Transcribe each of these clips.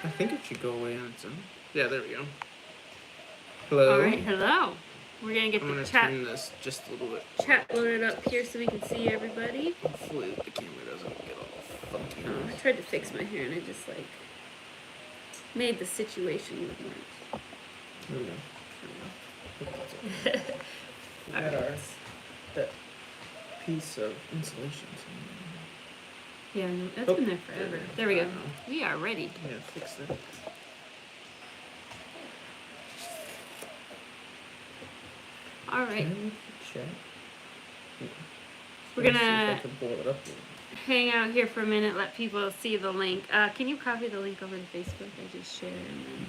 I think it should go away on its own. Yeah, there we go. Hello. All right, hello. We're gonna get I'm the gonna chat turn this just a little bit. loaded up here so we can see everybody. Hopefully the camera doesn't get all funky. Oh, I tried to fix my hair and I just like made the situation look worse. There we go. We got that piece of insulation. Yeah, no, that's been there forever. There we go. We are ready. Yeah, fix that. All right. Check. We're gonna hang out here for a minute, let people see the link. Can you copy the link over to Facebook? I just shared and then.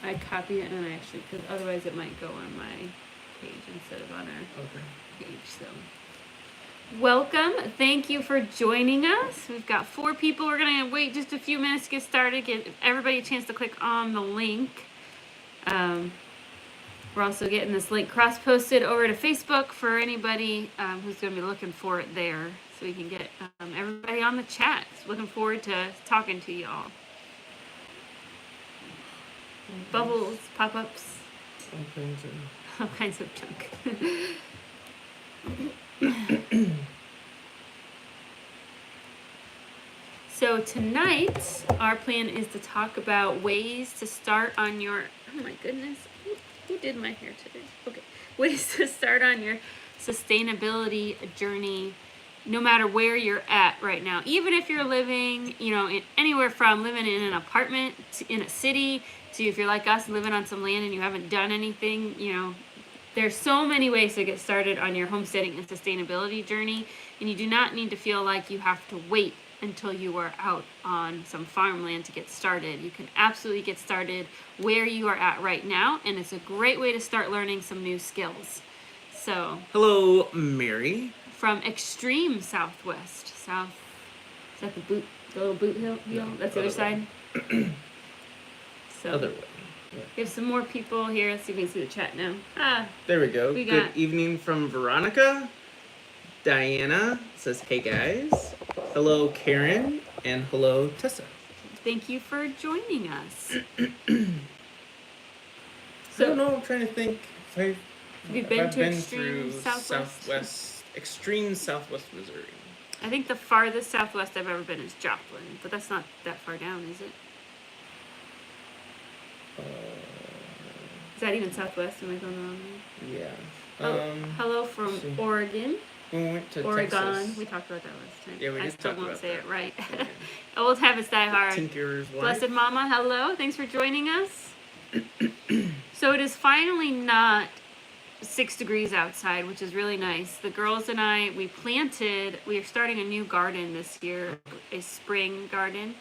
I copy it and I actually, because otherwise it might go on my page instead of on our page. So, welcome. Thank you for joining us. We've got 4 people. We're gonna wait just a few minutes to get started. Give everybody a chance to click on the link. We're also getting this link cross-posted over to Facebook for anybody who's going to be looking for it there, so we can get everybody on the chat. Looking forward to talking to y'all. Bubbles, pop-ups, all kinds of junk. So tonight, our plan is to talk about ways to start on your, oh my goodness, who did my hair today? Okay, ways to start on your sustainability journey, no matter where you're at right now. Even if you're living, anywhere from living in an apartment in a city to if you're like us, living on some land and you haven't done anything, there's so many ways to get started on your homesteading and sustainability journey, and you do not need to feel like you have to wait until you are out on some farmland to get started. You can absolutely get started where you are at right now, and it's a great way to start learning some new skills. So, hello, Mary. From extreme southwest. South, is that the little boot hill? No, that's the other side? So, other way. Yeah. We have some more people here. Let's see if we can see the chat now. There we go. Good evening from Veronica. Diana says, hey guys. Hello, Karen. And hello, Tessa. Thank you for joining us. So, I don't know. I'm trying to think if Have you been to extreme southwest? Extreme southwest Missouri. I think the farthest southwest I've ever been is Joplin, but that's not that far down, is it? Is that even southwest? Am I going wrong? Yeah. Hello from Oregon. We went to Oregon. Texas. We talked about that last time. Yeah, we did I still talk won't about say that. it right. Yeah. Old habits die hard. Tinker's wife. Blessed Mama, hello. Thanks for joining us. So it is finally not 6 degrees outside, which is really nice. The girls and I, we are starting a new garden this year, a spring garden.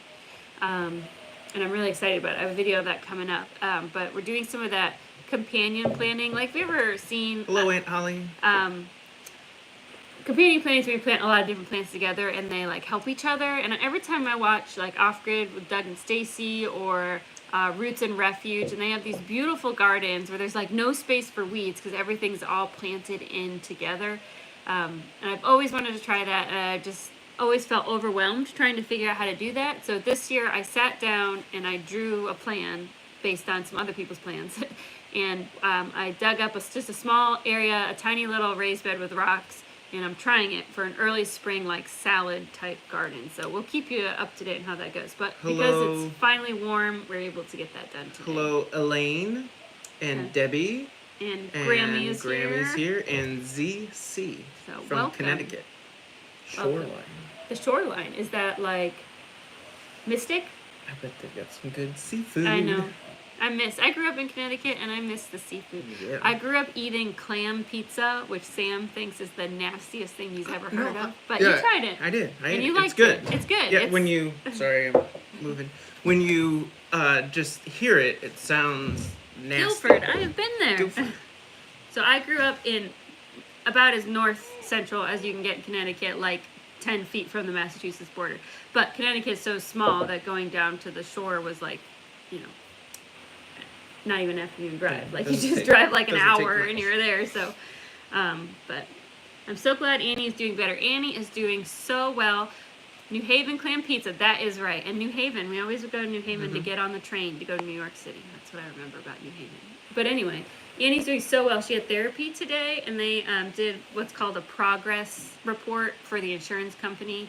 And I'm really excited about it. I have a video of that coming up. But we're doing some of that companion planting. Like, have you ever seen... Hello, Aunt Holly. Companion planting is when you plant a lot of different plants together and they, like, help each other. And every time I watch, like, Off Grid with Doug and Stacy or Roots and Refuge, and they have these beautiful gardens where there's, like, no space for weeds because everything's all planted in together. And I've always wanted to try that, and I just... always felt overwhelmed trying to figure out how to do that. So this year I sat down and I drew a plan based on some other people's plans. And I dug up just a small area, a tiny little raised bed with rocks, and I'm trying it for an early spring like salad type garden. So we'll keep you up to date on how that goes. But because it's finally warm, we're able to get that done today. Hello, Elaine and Debbie. And Grammy is here. And ZC from welcome. Connecticut. Shoreline. The shoreline, is that like Mystic? I bet they've got some good seafood. I know. I grew up in Connecticut and I miss the seafood. Yeah. I grew up eating clam pizza, which Sam thinks is the nastiest thing he's ever heard of. But you tried it. I did. And you liked it. It's good. Yeah, sorry, I'm moving. When you just hear it, it sounds nasty. Guilford, I have been there. So I grew up in about as north central as you can get in Connecticut, like 10 feet from the Massachusetts border. But Connecticut is so small that going down to the shore was like, not even an afternoon drive. Like you just drive like an hour and you're there. So, but I'm so glad Annie is doing better. Annie is doing so well. New Haven clam pizza, that is right. And New Haven, we always would go to New Haven to get on the train to go to New York City. That's what I remember about New Haven. But anyway, Annie's doing so well. She had therapy today, and they did what's called a progress report for the insurance company.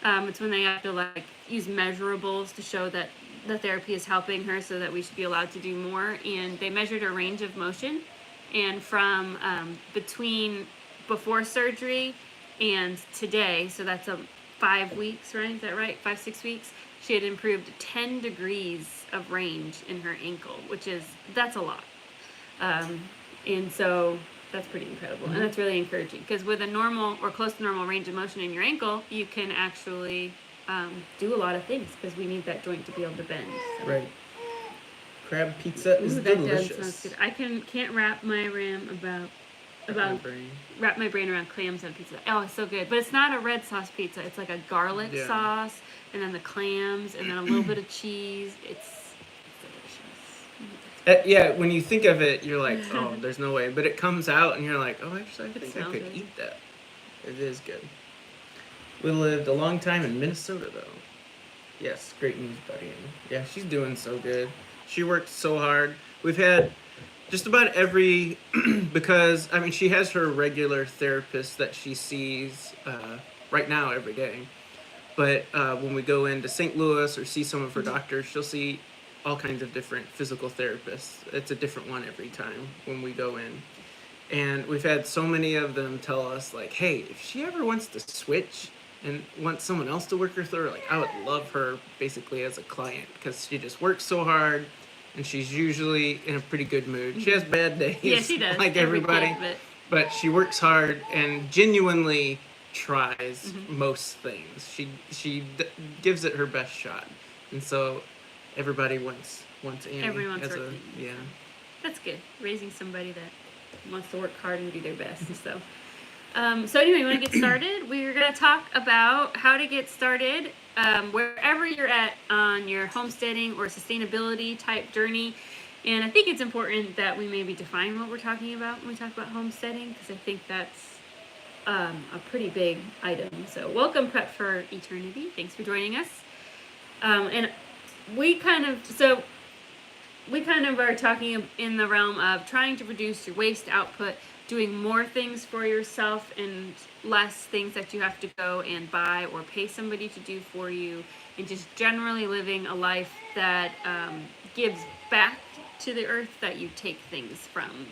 It's when they have to like use measurables to show that the therapy is helping her, so that we should be allowed to do more. And they measured her range of motion, and from between before surgery and today, so that's 5 weeks, right? Is that right? 5-6 weeks. She had improved 10 degrees of range in her ankle, that's a lot. And so that's pretty incredible. And that's really encouraging, because with a normal or close to normal range of motion in your ankle, you can actually do a lot of things, because we need that joint to be able to bend. So. Right. Crab pizza is delicious. Good. I can't wrap my brain around clams on pizza. Oh, it's so good. But it's not a red sauce pizza. It's like a garlic sauce, and then the clams, and then a little bit of cheese. It's delicious. Yeah, when you think of it, you're like, oh, there's no way. But it comes out, and you're like, oh, actually, I think I could eat that. It is good. We lived a long time in Minnesota, though. Yes, great news, buddy. Yeah, she's doing so good. She worked so hard. We've had just about every, because, I mean, she has her regular therapist that she sees right now every day. But when we go into St. Louis or see some of her doctors, she'll see all kinds of different physical therapists. It's a different one every time when we go in. And we've had so many of them tell us, like, hey, if she ever wants to switch and wants someone else to work her through, like, I would love her basically as a client, because she just works so hard. And she's usually in a pretty good mood. She has bad days. Yeah, she does. Like everybody. But she works hard and genuinely tries most things. She gives it her best shot. And so everybody wants Annie. Everyone's as working. Yeah. That's good. Raising somebody that wants to work hard and do their best. So anyway, you want to get started? We're going to talk about how to get started wherever you're at on your homesteading or sustainability type journey. And I think it's important that we maybe define what we're talking about when we talk about homesteading, because I think that's a pretty big item. So welcome, Prep for Eternity. Thanks for joining us. And we kind of are talking in the realm of trying to reduce your waste output, doing more things for yourself and less things that you have to go and buy or pay somebody to do for you, and just generally living a life that gives back to the earth that you take things from.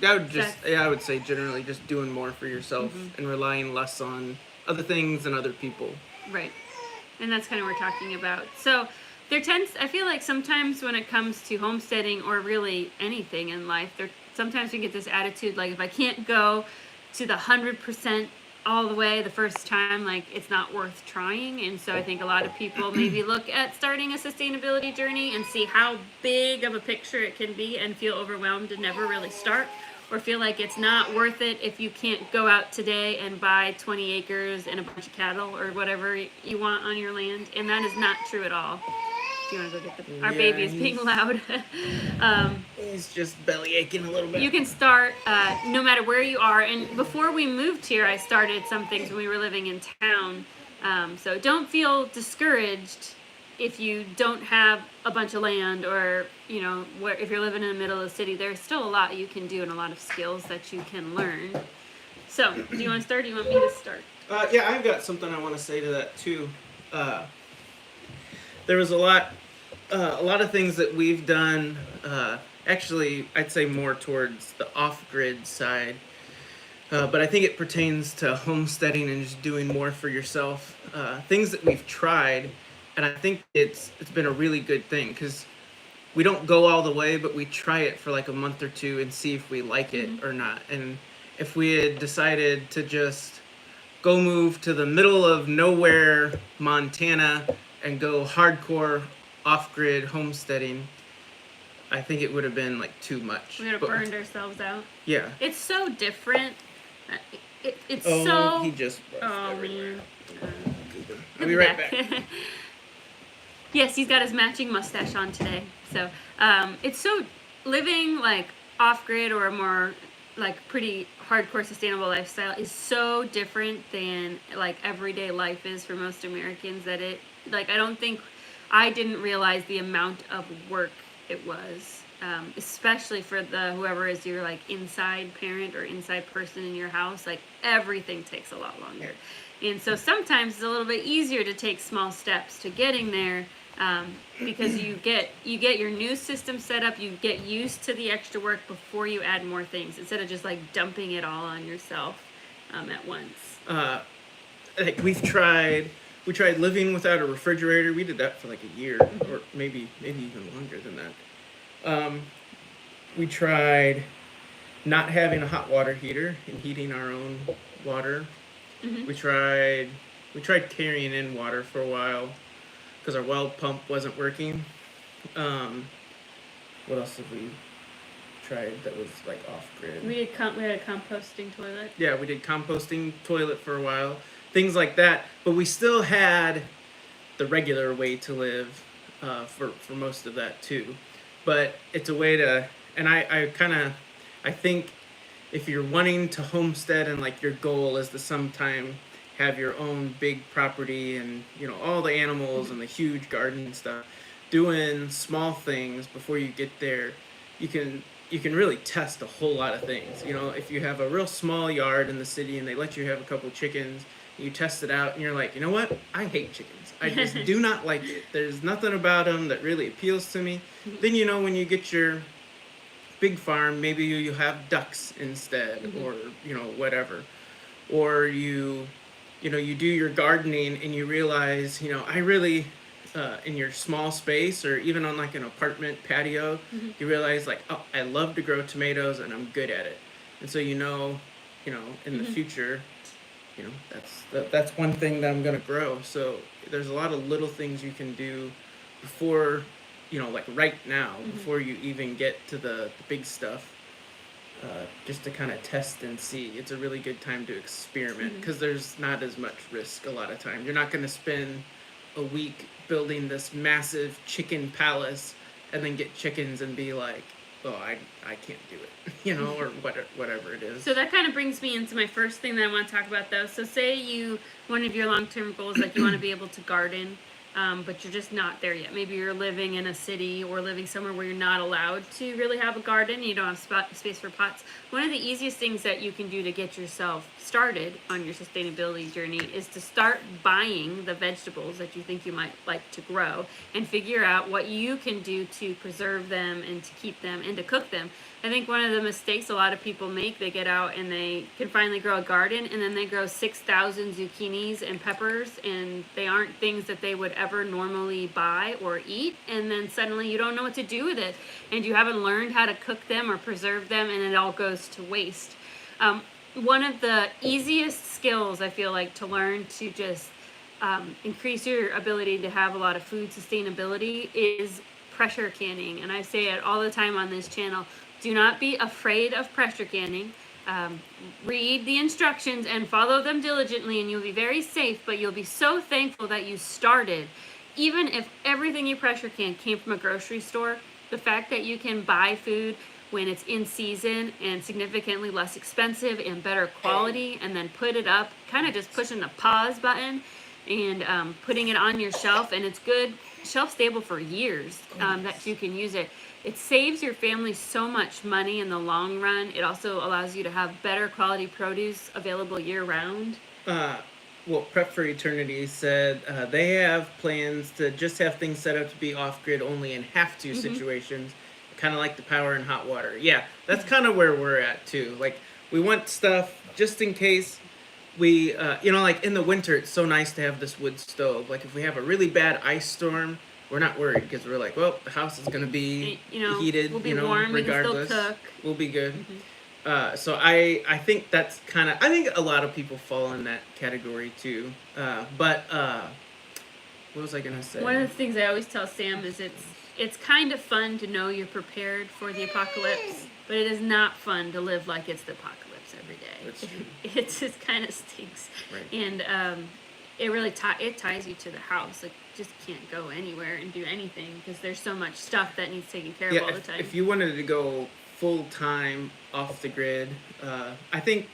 I would say generally just doing more for yourself and relying less on other things and other people. Right. And that's kind of what we're talking about. So I feel like sometimes when it comes to homesteading or really anything in life, sometimes we get this attitude, like, if I can't go to the 100% all the way the first time, like, it's not worth trying. And so I think a lot of people maybe look at starting a sustainability journey and see how big of a picture it can be and feel overwhelmed and never really start, or feel like it's not worth it if you can't go out today and buy 20 acres and a bunch of cattle or whatever you want on your land. And that is not true at all. Do you want to go get our baby is being loud. He's just belly aching a little bit. You can start no matter where you are. And before we moved here, I started some things when we were living in town. So don't feel discouraged if you don't have a bunch of land, or if you're living in the middle of the city. There's still a lot you can do and a lot of skills that you can learn. So do you want to start, or do you want me to start? Yeah, I've got something I want to say to that too. There was a lot of things that we've done. Actually, I'd say more towards the off-grid side, but I think it pertains to homesteading and just doing more for yourself. Things that we've tried, and I think it's been a really good thing, because we don't go all the way, but we try it for like a month or two and see if we like it or not. And if we had decided to just go move to the middle of nowhere, Montana, and go hardcore off-grid homesteading, I think it would have been like too much. We would have burned ourselves out. Yeah. It's so different. He just everywhere. I'll be right back. Yes, he's got his matching mustache on today. So it's so living like off-grid or more like pretty hardcore sustainable lifestyle is so different than like everyday life is for most Americans that it like I didn't realize the amount of work it was, especially for the whoever is your like inside parent or inside person in your house. Like everything takes a lot longer, and so sometimes it's a little bit easier to take small steps to getting there. Because you get your new system set up, you get used to the extra work before you add more things instead of just like dumping it all on yourself at once. Like we tried living without a refrigerator. We did that for like a year, or maybe even longer than that. We tried not having a hot water heater and heating our own water. We tried carrying in water for a while because our well pump wasn't working. What else have we tried that was like off grid? We had a composting toilet. Yeah, we did composting toilet for a while, things like that. But we still had the regular way to live for most of that too. But it's a way to, and I think if you're wanting to homestead and like your goal is to sometime have your own big property and all the animals and the huge garden and stuff, doing small things before you get there, you can really test a whole lot of things. If you have a real small yard in the city and they let you have a couple chickens, you test it out and you're like, you know what, I hate chickens, I just do not like it, there's nothing about them that really appeals to me. Then when you get your big farm, maybe you have ducks instead, or whatever, or you do your gardening and you realize, I really, in your small space or even on like an apartment patio, you realize like, oh, I love to grow tomatoes and I'm good at it. And so, in the future, that's one thing that I'm going to grow. So there's a lot of little things you can do before, like right now, before you even get to the big stuff. Just to kind of test and see. It's a really good time to experiment because there's not as much risk a lot of times. You're not going to spend a week building this massive chicken palace and then get chickens and be like, oh, I can't do it, or whatever it is. So that kind of brings me into my first thing that I want to talk about, though. So say one of your long-term goals, like you want to be able to garden, but you're just not there yet. Maybe you're living in a city or living somewhere where you're not allowed to really have a garden. You don't have space for pots. One of the easiest things that you can do to get yourself started on your sustainability journey is to start buying the vegetables that you think you might like to grow and figure out what you can do to preserve them and to keep them and to cook them. I think one of the mistakes a lot of people make, they get out and they can finally grow a garden and then they grow 6,000 zucchinis and peppers and they aren't things that they would ever normally buy or eat, and then suddenly you don't know what to do with it and you haven't learned how to cook them or preserve them and it all goes to waste. One of the easiest skills I feel like to learn to just increase your ability to have a lot of food sustainability is pressure canning, and I say it all the time on this channel. Do not be afraid of pressure canning. Read the instructions and follow them diligently and you'll be very safe, but you'll be so thankful that you started. Even if everything you pressure can came from a grocery store, the fact that you can buy food when it's in season and significantly less expensive and better quality and then put it up, kind of just pushing the pause button and putting it on your shelf, and it's good, shelf stable for years, that you can use it. It saves your family so much money in the long run. It also allows you to have better quality produce available year round. Well, Prep for Eternity said they have plans to just have things set up to be off-grid only in have-to situations, kind of like the power and hot water. Yeah, that's kind of where we're at too. Like, we want stuff just in case we, like in the winter, it's so nice to have this wood stove. Like if we have a really bad ice storm, we're not worried because we're like, well, the house is going to be heated, we'll be warm, regardless. We can still cook. We'll be good. So I think that's I think a lot of people fall in that category too. But what was I going to say? One of the things I always tell Sam is it's kind of fun to know you're prepared for the apocalypse, but it is not fun to live like it's the apocalypse every day. That's true. It just kind of stinks. Right. And it really ties you to the house. Like, just can't go anywhere and do anything because there's so much stuff that needs taken care of all the time. If you wanted to go full time off the grid. I think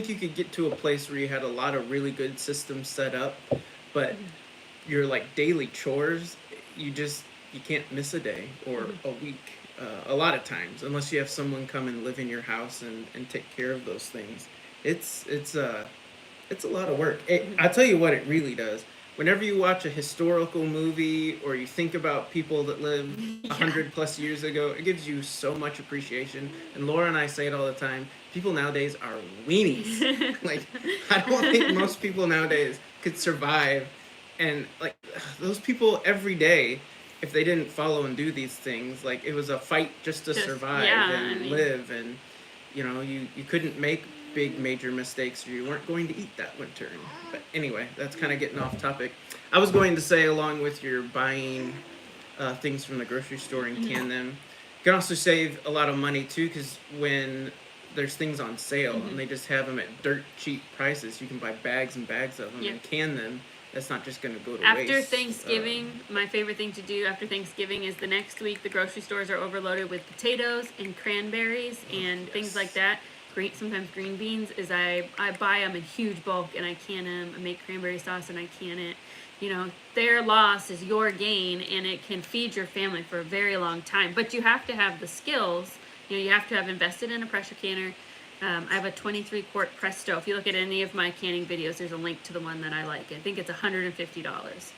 you could get to a place where you had a lot of really good systems set up, but your like daily chores, you can't miss a day or a week. A lot of times, unless you have someone come and live in your house and take care of those things, it's a lot of work. I'll tell you what it really does. Whenever you watch a historical movie or you think about people that lived 100+ years ago, it gives you so much appreciation. And Laura and I say it all the time. People nowadays are weenies. Like, I don't think most people nowadays could survive. And like those people every day, if they didn't follow and do these things, like it was a fight just to survive and live. And you couldn't make big major mistakes or you weren't going to eat that winter. But anyway, that's kind of getting off topic. I was going to say, along with your buying things from the grocery store and can them, you can also save a lot of money too, because when there's things on sale and they just have them at dirt cheap prices, you can buy bags and bags of them and can them. That's not just going to go to waste. After Thanksgiving, my favorite thing to do after Thanksgiving is the next week the grocery stores are overloaded with potatoes and cranberries and things like that. Sometimes green beans, is I buy them in huge bulk and I can them. I make cranberry sauce and I can it. Their loss is your gain, and it can feed your family for a very long time. But you have to have the skills. You have to have invested in a pressure canner. I have a 23-quart Presto. If you look at any of my canning videos, there's a link to the one that I like. I think it's $150.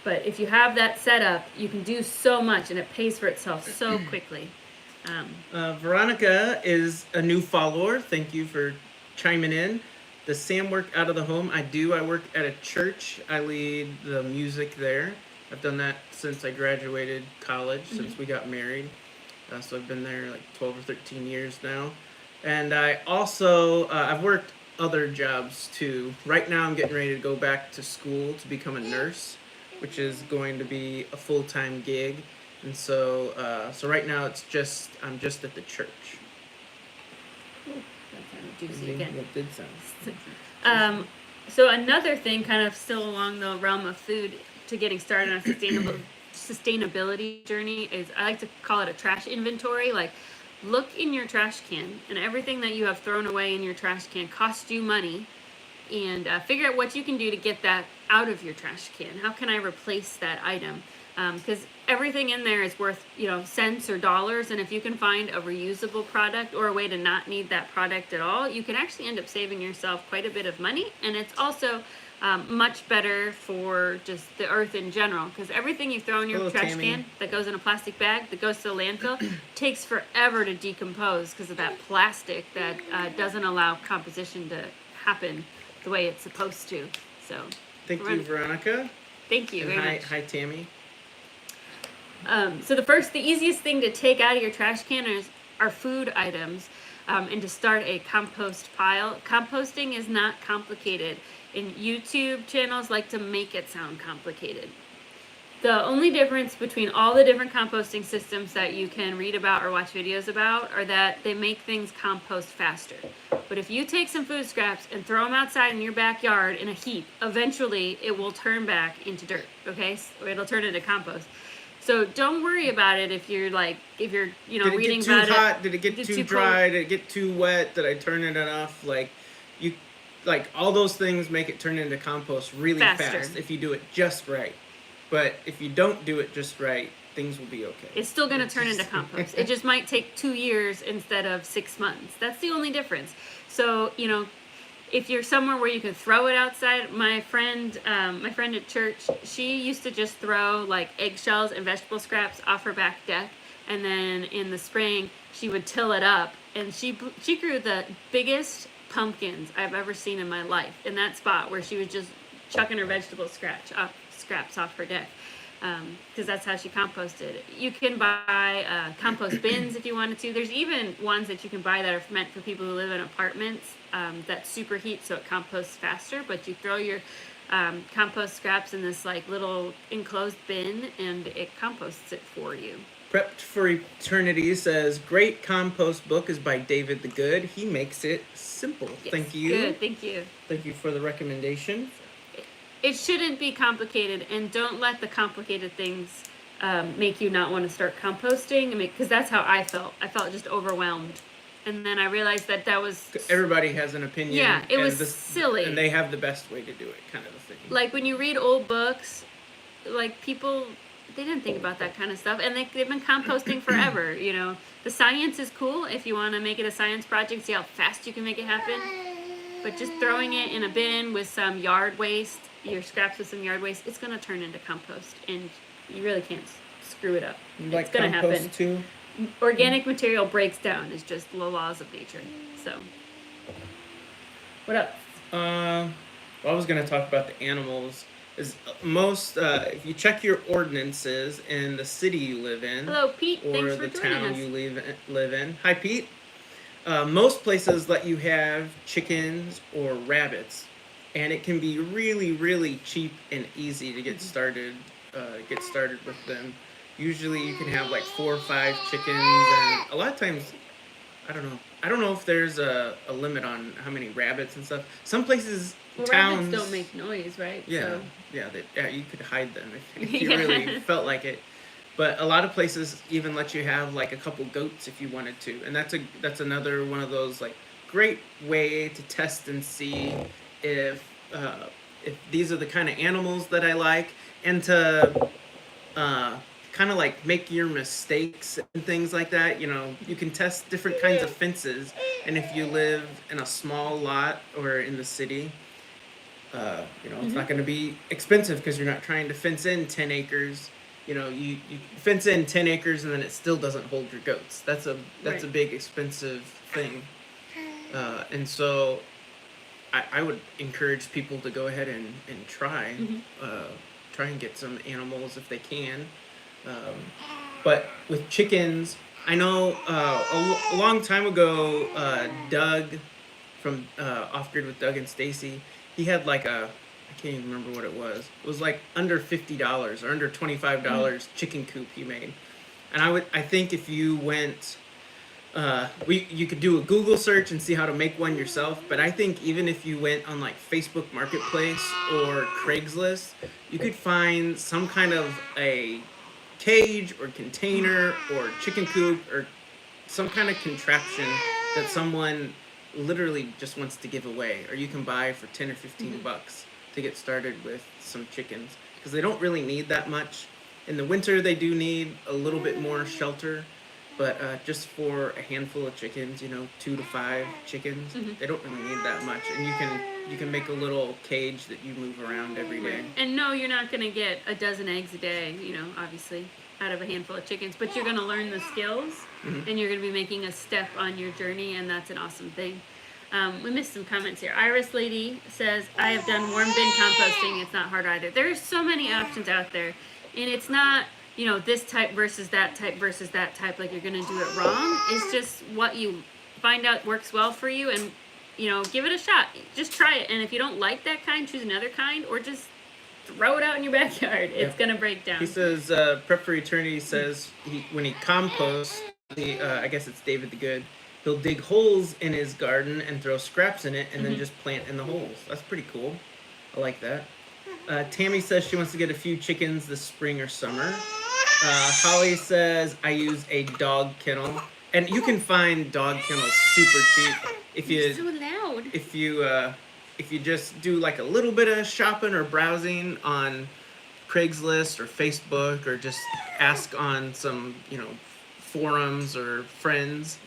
But if you have that set up, you can do so much, and it pays for itself so quickly. Veronica is a new follower. Thank you for chiming in. Does Sam work out of the home? I do. I work at a church. I lead the music there. I've done that since I graduated college, since we got married. So I've been there like 12 or 13 years now. And I also, I've worked other jobs too. Right now I'm getting ready to go back to school to become a nurse, which is going to be a full-time gig. And so right now I'm just at the church. That sounded juicy again. That did sound. So another thing, kind of still along the realm of food, to getting started on a sustainability journey, is I like to call it a trash inventory. Like, look in your trash can, and everything that you have thrown away in your trash can costs you money, and figure out what you can do to get that out of your trash can. How can I replace that item? Because everything in there is worth, cents or dollars, and if you can find a reusable product or a way to not need that product at all, you can actually end up saving yourself quite a bit of money, and it's also much better for just the earth in general, because everything you throw in your trash can that goes in a plastic bag that goes to the landfill takes forever to decompose because of that plastic that doesn't allow composition to happen the way it's supposed to. So thank you, Veronica. Thank you very much. Hi, Tammy. So the easiest thing to take out of your trash can are food items, and to start a compost pile. Composting is not complicated, and YouTube channels like to make it sound complicated. The only difference between all the different composting systems that you can read about or watch videos about are that they make things compost faster. But if you take some food scraps and throw them outside in your backyard in a heap, eventually it will turn back into dirt, okay? Or it'll turn into compost. So don't worry about it if you're reading about it. Did it get too hot? Did it get too dry? Did it get too wet? Did I turn it enough? All those things make it turn into compost really fast if you do it just right. But if you don't do it just right, things will be okay. It's still going to turn into compost. It just might take 2 years instead of 6 months. That's the only difference. So, if you're somewhere where you can throw it outside, my friend at church, she used to just throw like eggshells and vegetable scraps off her back deck, and then in the spring she would till it up, and she grew the biggest pumpkins I've ever seen in my life in that spot where she was just chucking her vegetable scraps off her deck, because that's how she composted. You can buy compost bins if you wanted to. There's even ones that you can buy that are meant for people who live in apartments that superheat, so it composts faster. But you throw your compost scraps in this like little enclosed bin, and it composts it for you. Prepped for Eternity says, great compost book is by David the Good. He makes it simple. Yes, thank you. Good, thank you. Thank you for the recommendation. It shouldn't be complicated, and don't let the complicated things make you not want to start composting. Because that's how I felt. I felt just overwhelmed. And then I realized that was... Everybody has an opinion. Yeah, it was silly. And they have the best way to do it, kind of a thing. Like, when you read old books, like, people, they didn't think about that kind of stuff. And they've been composting forever, you know. The science is cool if you want to make it a science project, see how fast you can make it happen. But just throwing it in a bin with some yard waste, your scraps with some yard waste, it's going to turn into compost. And you really can't screw it up. Like, it's going to happen. Too? Organic material breaks down. It's just the laws of nature. So, what else? Well, I was going to talk about the animals. Is most if you check your ordinances in the city you live in, hello, Pete. or Thanks for the joining town us. you live in. Hi, Pete. Most places let you have chickens or rabbits, and it can be really, really cheap and easy to get started. Get started with them. Usually you can have like 4 or 5 chickens, and a lot of times, I don't know if there's a limit on how many rabbits and stuff. Some places, towns... rabbits don't make noise, right? Yeah, so. yeah, you could hide them if you really felt like it. But a lot of places even let you have like a couple goats if you wanted to. And that's another one of those like great way to test and see if these are the kind of animals that I like, and to kind of like make your mistakes and things like that. You know, you can test different kinds of fences, and if you live in a small lot or in the city, you know, it's not going to be expensive because you're not trying to fence in 10 acres. You know, you fence in 10 acres and then it still doesn't hold your goats. That's a big expensive thing. And so I would encourage people to go ahead and try and get some animals if they can. But with chickens, I know a long time ago, Doug from Off Grid with Doug and Stacy, he had like I can't even remember what it was. It was like under $50 or under $25 chicken coop he made. And I think if you went, you could do a Google search and see how to make one yourself. But I think even if you went on like Facebook Marketplace or Craigslist, you could find some kind of a cage or container or chicken coop or some kind of contraption that someone literally just wants to give away, or you can buy for 10 or 15 bucks to get started with some chickens, because they don't really need that much. In the winter they do need a little bit more shelter, but just for a handful of chickens, you know, 2 to 5 chickens, they don't really need that much. And you can make a little cage that you move around every day. And no, you're not going to get a dozen eggs a day, you know, obviously, out of a handful of chickens, but you're going to learn the skills, and you're going to be making a step on your journey, and that's an awesome thing. We missed some comments here. Iris Lady says, I have done warm bin composting. It's not hard either. There's so many options out there, and it's not, you know, this type versus that type versus that type, like you're going to do it wrong. It's just what you find out works well for you, and, you know, give it a shot. Just try it, and if you don't like that kind, choose another kind, or just throw it out in your backyard. It's going to break down. He says, Prep for Eternity says when he composts, I guess it's David the Good, he'll dig holes in his garden and throw scraps in it and then just plant in the holes. That's pretty cool. I like that. Tammy says she wants to get a few chickens this spring or summer. Holly says, I use a dog kennel. And you can find dog kennels super cheap. It's so loud. If you just do like a little bit of shopping or browsing on Craigslist or Facebook, or just ask on some, you know, forums or friends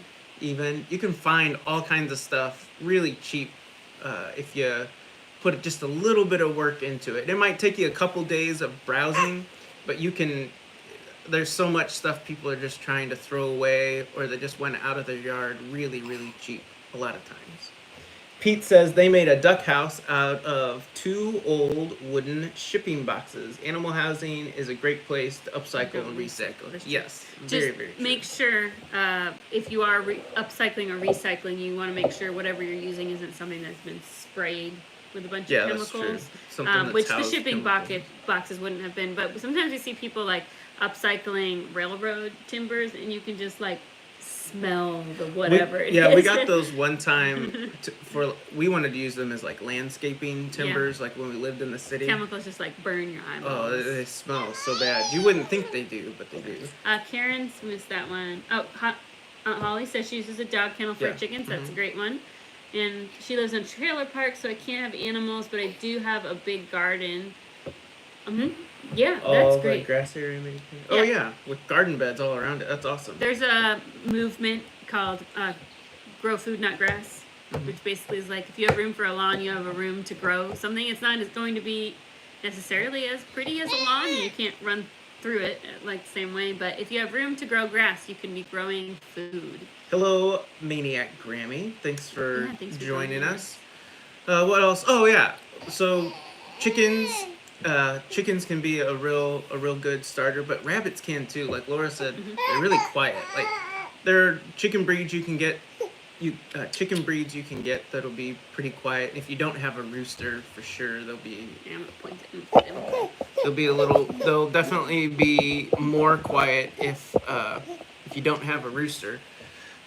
even, you can find all kinds of stuff really cheap if you put just a little bit of work into it. It might take you a couple days of browsing, but you can, there's so much stuff people are just trying to throw away, or they just went out of their yard really, really cheap a lot of times. Pete says they made a duck house out of 2 old wooden shipping boxes. Animal housing is a great place to upcycle and recycle. Yes, very, very true. Make sure if you are upcycling or recycling, you want to make sure whatever you're using isn't something that's been sprayed with a bunch of chemicals. That's true. Which the shipping boxes wouldn't have been. But sometimes we see people like upcycling railroad timbers, and you can just like smell the whatever it is. Yeah, we got those one time we wanted to use them as like landscaping timbers, like when we lived in the city. Chemicals just like burn your eyeballs. Oh, they smell so bad. You wouldn't think they do, but they do. Karen's missed that one. Oh, Holly says she uses a dog kennel for chickens. That's a great one. And she lives in a trailer park, so I can't have animals, but I do have a big garden. Yeah, that's great. Like grass area, maybe. Oh yeah, with garden beds all around it. That's awesome. There's a movement called Grow Food, Not Grass, which basically is like if you have room for a lawn, you have a room to grow something. It's not going to be necessarily as pretty as a lawn. You can't run through it like the same way, but if you have room to grow grass, you can be growing food. Hello, Maniac Grammy. Thanks for joining us. What else? Oh yeah, so chickens. Chickens can be a real good starter, but rabbits can too. Like Laura said, they're really quiet. Like there are chicken breeds you can get. That'll be pretty quiet. If you don't have a rooster, for sure they'll be. They'll definitely be more quiet if you don't have a rooster.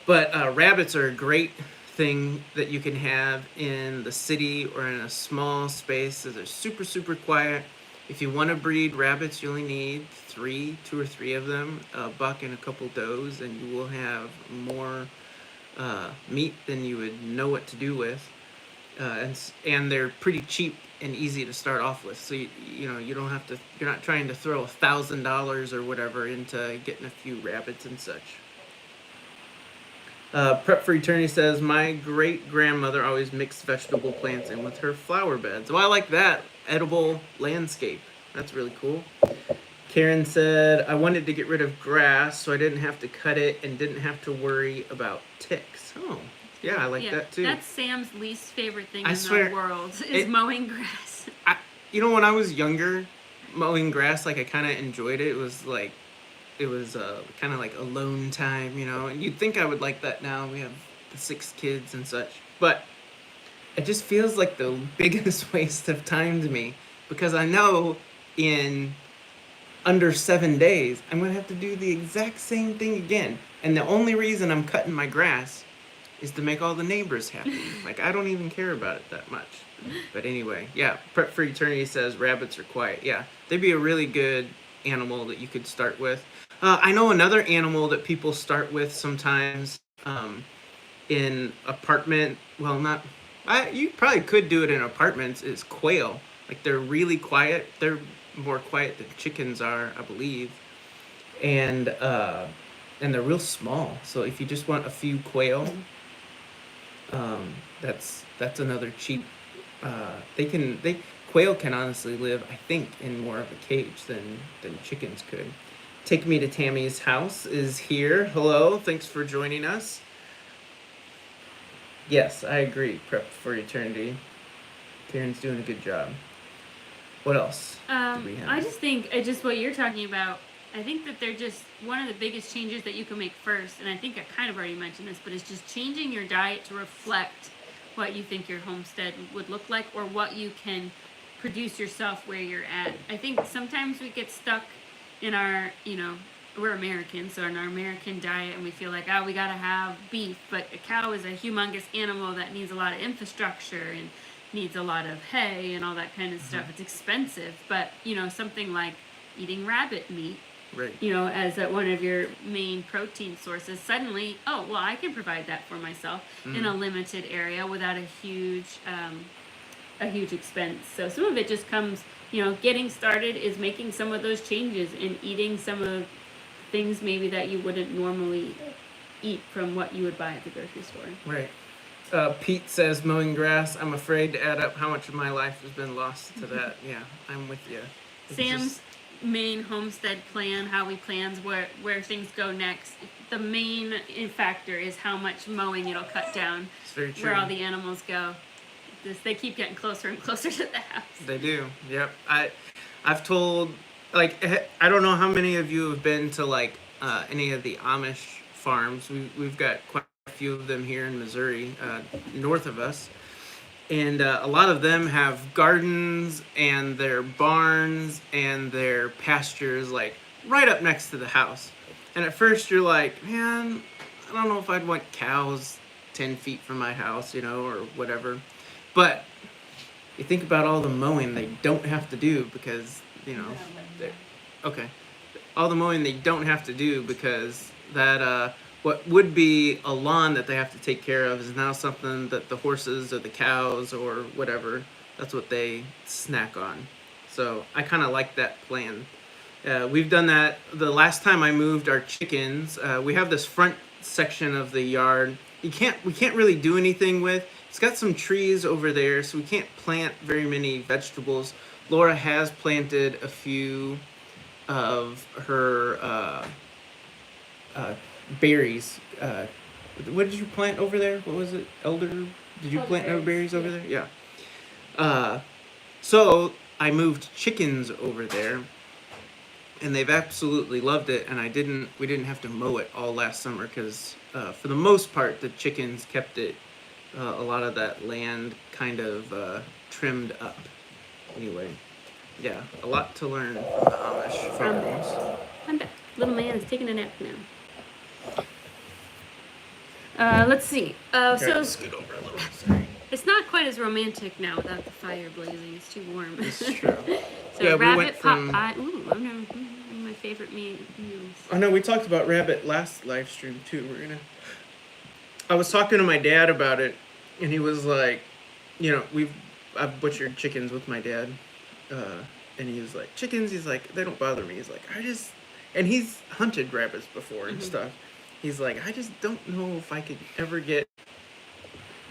But rabbits are a great thing that you can have in the city or in a small space. So they're super quiet. If you want to breed rabbits, you only need two or three of them, a buck and a couple does, and you will have more meat than you would know what to do with. And they're pretty cheap and easy to start off with. So you don't have to. You're not trying to throw $1,000 or whatever into getting a few rabbits and such. Prep for Eternity says, my great-grandmother always mixed vegetable plants in with her flower beds. Well, I like that. Edible landscape. That's really cool. Karen said, I wanted to get rid of grass so I didn't have to cut it and didn't have to worry about ticks. Oh, yeah, I like that too. That's Sam's least favorite thing in the world is mowing grass. When I was younger, mowing grass, like I kind of enjoyed it. It was kind of like alone time, and you'd think I would like that now. We have the 6 kids and such, but it just feels like the biggest waste of time to me because I know in under 7 days, I'm going to have to do the exact same thing again. And the only reason I'm cutting my grass is to make all the neighbors happy. Like, I don't even care about it that much. But anyway, yeah, Prep for Eternity says rabbits are quiet. Yeah, they'd be a really good animal that you could start with. I know another animal that people start with sometimes in apartment. Well, you probably could do it in apartments. Is quail. Like they're really quiet. They're more quiet than chickens are, I believe, and they're real small. So if you just want a few quail, that's another cheap. Quail can honestly live, I think, in more of a cage than chickens could. Take Me to Tammy's House is here. Hello, thanks for joining us. Yes, I agree. Prep for Eternity. Karen's doing a good job. What else do we have? I just think, what you're talking about, I think that they're just one of the biggest changes that you can make first, and I think I kind of already mentioned this, but it's just changing your diet to reflect what you think your homestead would look like or what you can produce yourself where you're at. I think sometimes we get stuck in our, we're Americans, so in our American diet, and we feel like, we gotta have beef, but a cow is a humongous animal that needs a lot of infrastructure and needs a lot of hay and all that kind of stuff. It's expensive, but, something like eating rabbit meat, right, as one of your main protein sources, suddenly, I can provide that for myself in a limited area without a huge expense. So some of it just comes, getting started is making some of those changes and eating some of things maybe that you wouldn't normally eat from what you would buy at the grocery store. Right. Pete says mowing grass. I'm afraid to add up how much of my life has been lost to that. Yeah, I'm with you. Sam's main homestead plan, how he plans where things go next. The main factor is how much mowing it'll cut down. It's very true. Where all the animals go. They keep getting closer and closer to the house. They do. Yep. I've told, I don't know how many of you have been to any of the Amish farms. We've got quite a few of them here in Missouri, north of us. And a lot of them have gardens and their barns and their pastures right up next to the house. And at first you're like, man, I don't know if I'd want cows 10 feet from my house, you know, or whatever. But you think about all the mowing they don't have to do because, you know, they're, okay. All the mowing they don't have to do because that, what would be a lawn that they have to take care of is now something that the horses or the cows or whatever, that's what they snack on. So I kind of like that plan. We've done that the last time I moved our chickens. We have this front section of the yard. We can't really do anything with. It's got some trees over there, so we can't plant very many vegetables. Laura has planted a few of her berries. What did you plant over there? What was it? Elder? Did you plant berries over there? Yeah. So I moved chickens over there, and they've absolutely loved it. And we didn't have to mow it all last summer because, for the most part, the chickens kept it. A lot of that land kind of trimmed up. Anyway, yeah, a lot to learn from the Amish farmers. I'm back. Little man is taking a nap now. Let's see. So scoot over a little. Sorry. It's not quite as romantic now without the fire blazing. It's too warm. It's true. So Yeah, rabbit we went from... pot pie. Ooh, I've never. My favorite meals. I know we talked about rabbit last live stream too. I was talking to my dad about it, and he was like, you know, I've butchered chickens with my dad, and he was like, chickens. He's like, they don't bother me. He's like, and he's hunted rabbits before and stuff. He's like, I just don't know if I could ever get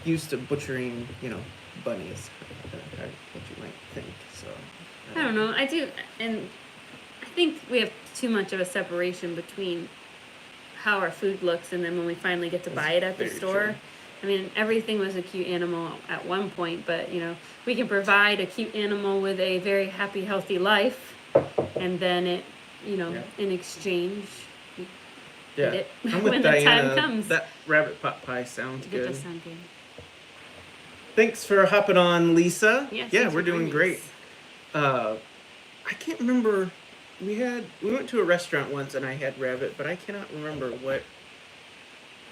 used to butchering, you know, bunnies. What you might think. So I don't know. I do, and I think we have too much of a separation between how our food looks and then when we finally get to buy it at the store. True. I mean, everything was a cute animal at one point, but, you know, we can provide a cute animal with a very happy, healthy life, and then it, you know, in exchange, we eat it I'm with when Diana. the time comes. That rabbit pot pie sounds It good. does sound good. Thanks for hopping on, Lisa. Yeah, we're doing great. I can't remember. We went to a restaurant once and I had rabbit, but I cannot remember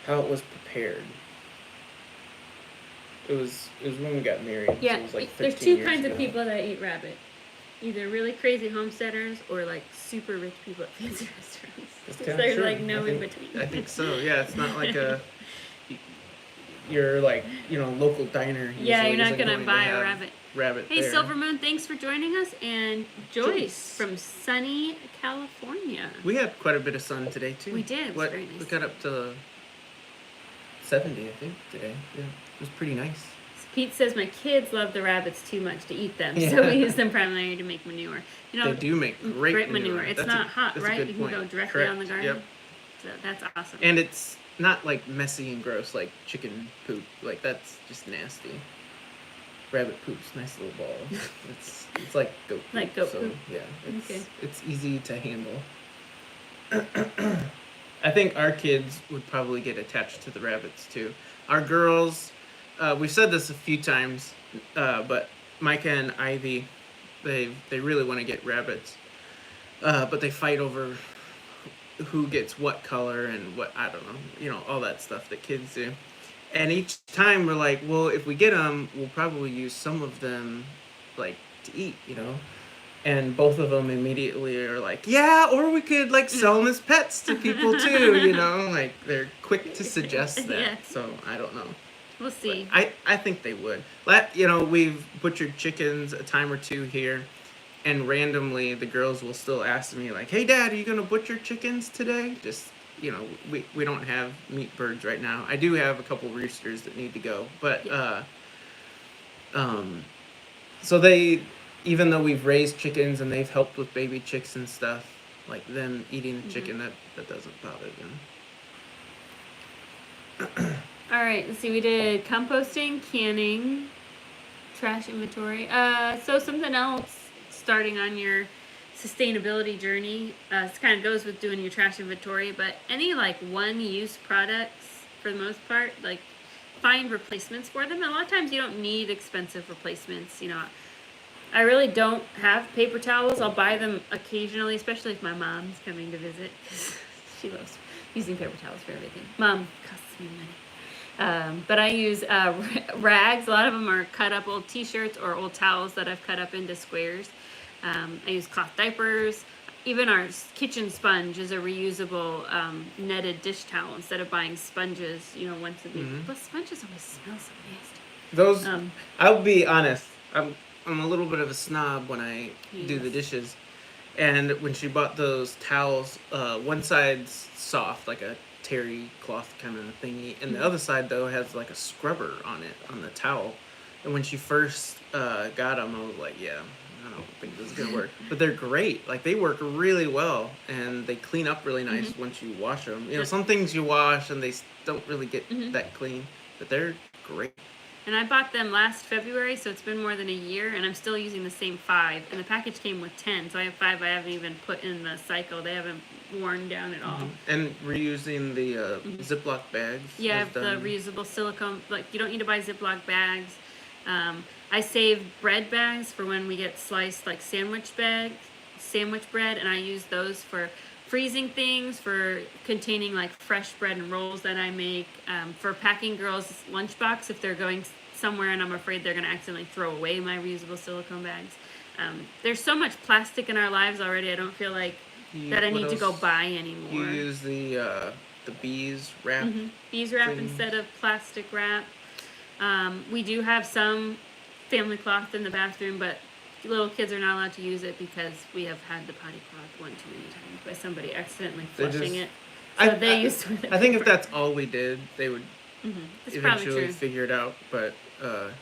how it was prepared. It was when we got married. Yeah, so it was like there's 15 two kinds years of ago. people that eat rabbit. Either really crazy homesteaders or like super rich people at fancy restaurants. That's So kinda there's true. like no I in think- between. I think so. Yeah, it's not like you're like, you know, local diner. Yeah, usually you're not isn't gonna going to buy a have rabbit. Rabbit Hey, there. Silver Moon, thanks for joining us, and Joyce Joyce. from sunny California. We had quite a bit of sun today too. We did. It was very nice. We got up to 70, I think, today. Yeah, it was pretty nice. Pete says my kids love the rabbits too much to eat them, Yeah. so we use them primarily to make manure. You know, They do make great manure. It's not hot, that's a right? good You can point. go directly Correct. on the garden. Yep. So that's awesome. And it's not like messy and gross like chicken poop. Like that's just nasty. Rabbit poop's nice little ball. It's like goat poop. Like goat so, poop. Yeah, it's easy to handle. I think our kids would probably get attached to the rabbits too. Our girls, we've said this a few times, but Micah and Ivy, they really want to get rabbits, but they fight over who gets what color and what, I don't know, you know, all that stuff that kids do. And each time we're like, well, if we get them, we'll probably use some of them, like, to eat, you know? And both of them immediately are like, yeah, or we could, like, sell them as pets to people, too, you know? Like, they're quick to suggest that. Yeah. So, I don't know. We'll see. But I think they would. You know, we've butchered chickens a time or two here, and randomly the girls will still ask me, like, hey, Dad, are you going to butcher chickens today? Just... You know, we don't have meat birds right now. I do have a couple roosters that need to go, but so they, even though we've raised chickens and they've helped with baby chicks and stuff, like them eating chicken, that doesn't bother them. All right, let's see. We did composting, canning, trash inventory. So something else starting on your sustainability journey. It kind of goes with doing your trash inventory, but any like one-use products, for the most part, like find replacements for them. And a lot of times you don't need expensive replacements. You know, I really don't have paper towels. I'll buy them occasionally, especially if my mom's coming to visit. She loves using paper towels for everything. Costs me money. But I use rags. A lot of them are cut up old t-shirts or old towels that I've cut up into squares. I use cloth diapers. Even our kitchen sponge is a reusable netted dish towel instead of buying sponges, once a week. But sponges always smell so nasty. Those, I'll be honest, I'm a little bit of a snob when I do the dishes. And when she bought those towels, one side's soft, like a terry cloth kind of thingy, and the other side, though, has like a scrubber on it, on the towel. And when she first got them, I was like, yeah, I don't think this is going to work. But they're great. Like, they work really well, and they clean up really nice once you wash them. Some things you wash, and they don't really get that clean, but they're great. And I bought them last February, so it's been more than a year, and I'm still using the same 5. And the package came with 10, so I have 5 I haven't even put in the cycle. They haven't worn down at all. And reusing the Ziploc bags. Yeah, I have the reusable silicone. Like, you don't need to buy Ziploc bags. I save bread bags for when we get sliced, like sandwich bread, and I use those for freezing things, for containing like fresh bread and rolls that I make, for packing girls' lunchbox if they're going somewhere and I'm afraid they're going to accidentally throw away my reusable silicone bags. There's so much plastic in our lives already, I don't feel like that I need to go buy anymore. You use the bees wrap? Bees wrap instead of plastic wrap. We do have some family cloth in the bathroom, but little kids are not allowed to use it because we have had the potty cloth one too many times by somebody accidentally flushing it. So they used to. I think if that's all we did, they would That's eventually figure it out. But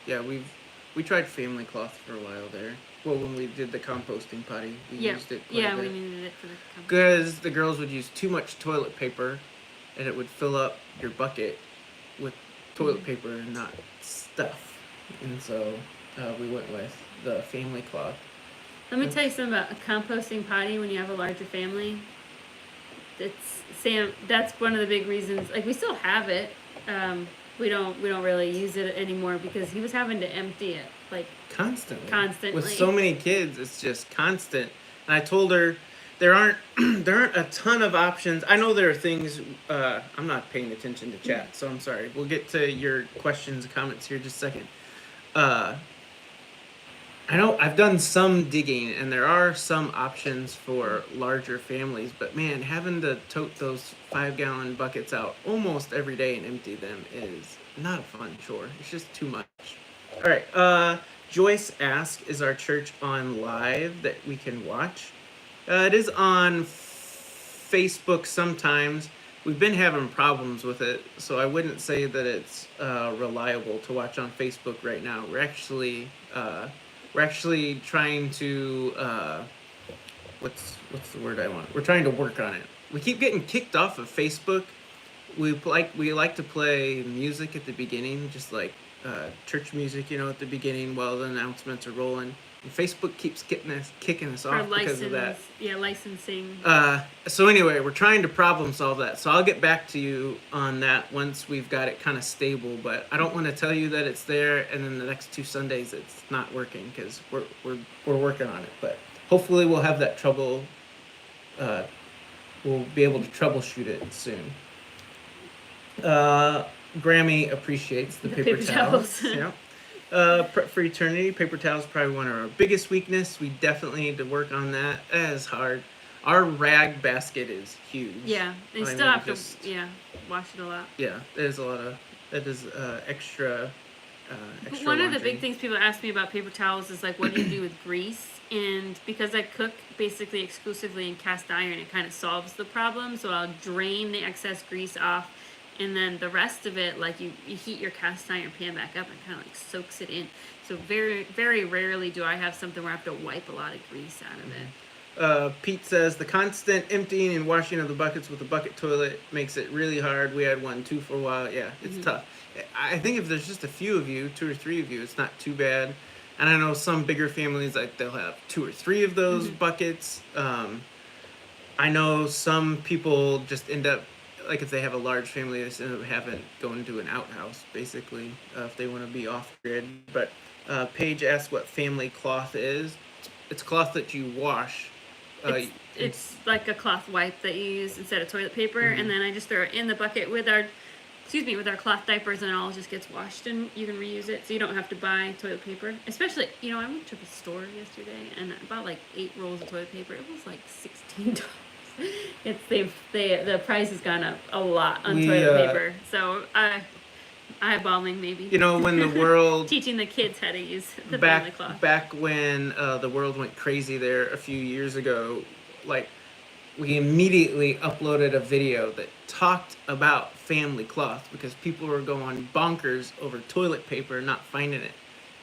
yeah, we tried family cloth for a while there. Well, when we did the composting potty, we used it quite a bit. We needed it for the composting. Because the girls would use too much toilet paper, and it would fill up your bucket with toilet paper and not stuff. And so we went with the family cloth. Let me tell you something about a composting potty when you have a larger family. That's one of the big reasons. Like, we still have it. We don't really use it anymore because he was having to empty it like constantly. With so many kids, it's just constant. And I told her there aren't a ton of options. I know there are things. I'm not paying attention to chat, so I'm sorry. We'll get to your questions and comments here in just a second. I know I've done some digging, and there are some options for larger families, but man, having to tote those 5-gallon buckets out almost every day and empty them is not a fun chore. It's just too much. All right. Joyce asked, is our church on live that we can watch? It is on Facebook sometimes. We've been having problems with it, so I wouldn't say that it's reliable to watch on Facebook right now. We're actually trying to what's the word I want? We're trying to work on it. We keep getting kicked off of Facebook. We like to play music at the beginning, just like church music, at the beginning while the announcements are rolling. And Facebook keeps kicking us off because of that. Yeah, licensing. So anyway, we're trying to problem solve that. So I'll get back to you on that once we've got it kind of stable. But I don't want to tell you that it's there and then the next 2 Sundays it's not working because we're working on it. But hopefully we'll have that trouble. We'll be able to troubleshoot it soon. Grammy appreciates the paper towels. Yeah. Prep for Eternity, paper towels is probably one of our biggest weakness. We definitely need to work on that. That is hard. Our rag basket is huge. Yeah, you still have to wash it a lot. Yeah, there's a lot of extra. One of the big things people ask me about paper towels is like, what do you do with grease? And because I cook basically exclusively in cast iron, it kind of solves the problem. So I'll drain the excess grease off. And then the rest of it, like you heat your cast iron pan back up and kind of like soaks it in. So very, very rarely do I have something where I have to wipe a lot of grease out of it. Pete says, the constant emptying and washing of the buckets with the bucket toilet makes it really hard. We had one too for a while. Yeah, it's tough. I think if there's just a few of you, 2 or 3 of you, it's not too bad. And I know some bigger families, like they'll have 2 or 3 of those buckets. I know some people just end up, like if they have a large family, they just end up going to an outhouse, basically, if they want to be off-grid. But Paige asked what family cloth is. It's cloth that you wash It's like a cloth wipe that you use instead of toilet paper, and then I just throw it in the bucket with our cloth diapers, and it all just gets washed, and you can reuse it, so you don't have to buy toilet paper. Especially, I went to the store yesterday, and I bought like 8 rolls of toilet paper. It was like $16. The price has gone up a lot on toilet paper, so eyeballing maybe. When the world teaching the kids how to use the family cloth. Back when the world went crazy there a few years ago, like we immediately uploaded a video that talked about family cloth because people were going bonkers over toilet paper, not finding it,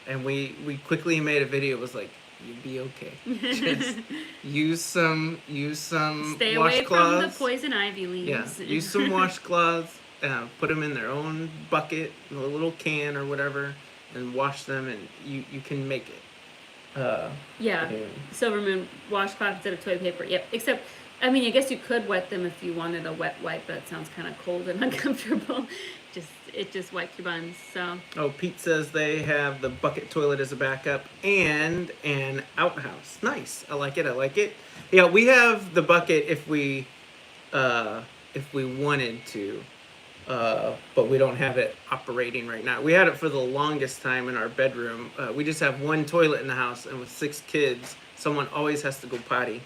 and we quickly made a video. It was like, you'd be okay. Just use some Stay away washcloths from the poison ivy leaves. Yeah, use some washcloths. Put them in their own bucket, in a little can or whatever, and wash them, and you can make it. Silver Moon washcloth instead of toilet paper. Yep. Except, I guess you could wet them if you wanted a wet wipe. That sounds kind of cold and uncomfortable. It just wipes your buns. So. Oh, Pete says they have the bucket toilet as a backup and an outhouse. Nice. I like it. Yeah, we have the bucket if we wanted to. But we don't have it operating right now. We had it for the longest time in our bedroom. We just have one toilet in the house, and with 6 kids, someone always has to go potty.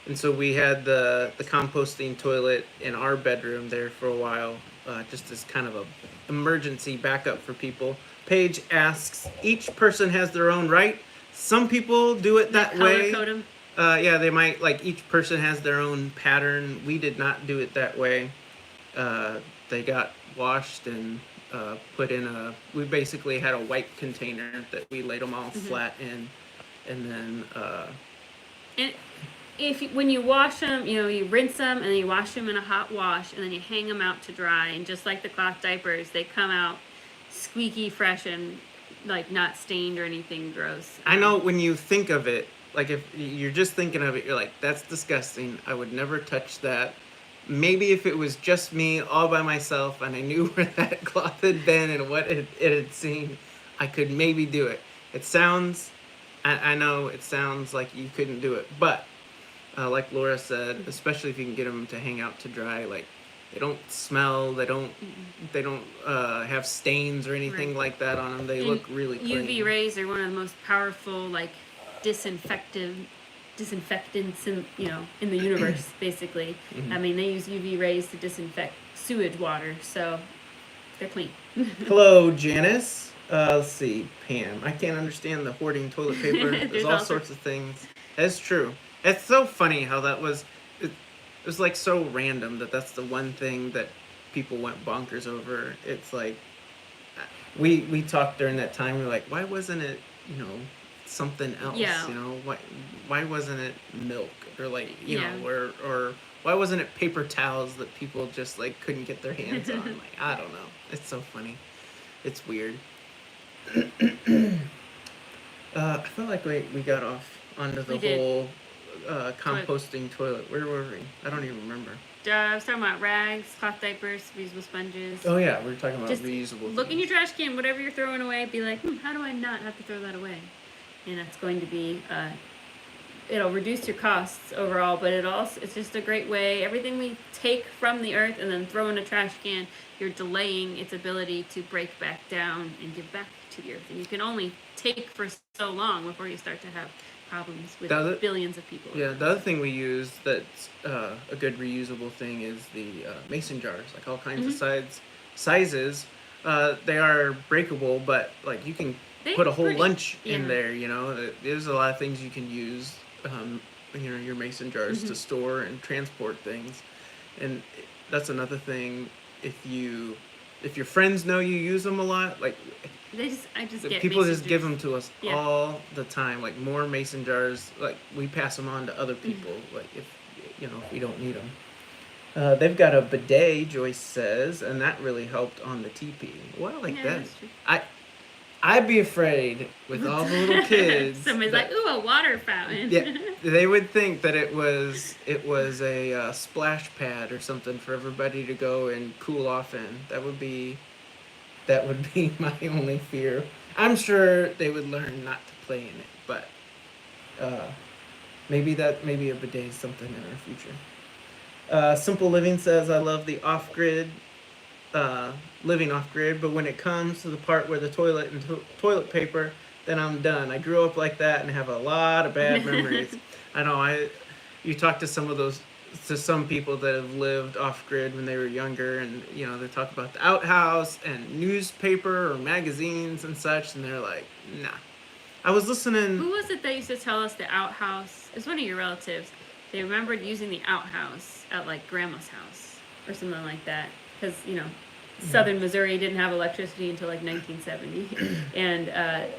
And so we had the composting toilet in our bedroom there for a while, just as kind of a emergency backup for people. Paige asks, each person has their own right. Some people do it that way. Color code 'em. They might, like, each person has their own pattern. We did not do it that way. They got washed and put in we basically had a wipe container that we laid them all flat in, and then and when you wash them, you rinse them and then you wash them in a hot wash, and then you hang them out to dry, and just like the cloth diapers, they come out squeaky fresh and like not stained or anything gross. I know when you think of it, like if you're just thinking of it, you're like, that's disgusting. I would never touch that. Maybe if it was just me all by myself and I knew where that cloth had been and what it had seen, I could maybe do it. I know it sounds like you couldn't do it, but like Laura said, especially if you can get them to hang out to dry, like they don't smell, they don't have stains or anything like that on them. They look really clean. UV rays are one of the most powerful, like, disinfectants in the universe, basically. They use UV rays to disinfect sewage water, so they're clean. Hello, Janice. Let's see, Pam. I can't understand the hoarding toilet paper. There's all sorts of things. That's true. It's so funny how that was. It was like so random that's the one thing that people went bonkers over. It's like we talked during that time. We were like, why wasn't it something else? Yeah. Why wasn't it milk or like or why wasn't it paper towels that people just like couldn't get their hands on? Like, I don't know. It's so funny. It's weird. I feel like we got off onto the whole composting toilet. Where were we? I don't even remember. I was talking about rags, cloth diapers, reusable sponges. Oh yeah, we were talking about just reusable. Look in your trash can, whatever you're throwing away. Be like, how do I not have to throw that away? And that's going to be, it'll reduce your costs overall, but it's just a great way. Everything we take from the earth and then throw in a trash can, you're delaying its ability to break back down and give back to the earth. And you can only take for so long before you start to have problems with billions of people. Yeah, the other thing we use that's a good reusable thing is the mason jars, like all kinds of sizes. They are breakable, but like you can put a whole lunch in there. There's a lot of things you can use. Your mason jars to store and transport things, and that's another thing. If your friends know you use them a lot, like people just give them to us all the time, like more mason jars. Like we pass them on to other people, like if we don't need them. They've got a bidet, Joyce says, and that really helped on the teepee. Well, I like that. I'd be afraid with all the little kids. Somebody's like, "Ooh, a water fountain." Yeah, they would think that it was a splash pad or something for everybody to go and cool off in. That would be my only fear. I'm sure they would learn not to play in it, but maybe a bidet is something in our future. Simple Living says, I love the off-grid, living off-grid, but when it comes to the part where the toilet and toilet paper, then I'm done. I grew up like that and have a lot of bad memories. I know, you talk to some people that have lived off-grid when they were younger, and they talk about the outhouse and newspaper or magazines and such, and they're like, nah. I was listening. Who was it that used to tell us the outhouse? It was one of your relatives. They remembered using the outhouse at like grandma's house or something like that, because southern Missouri didn't have electricity until like 1970, and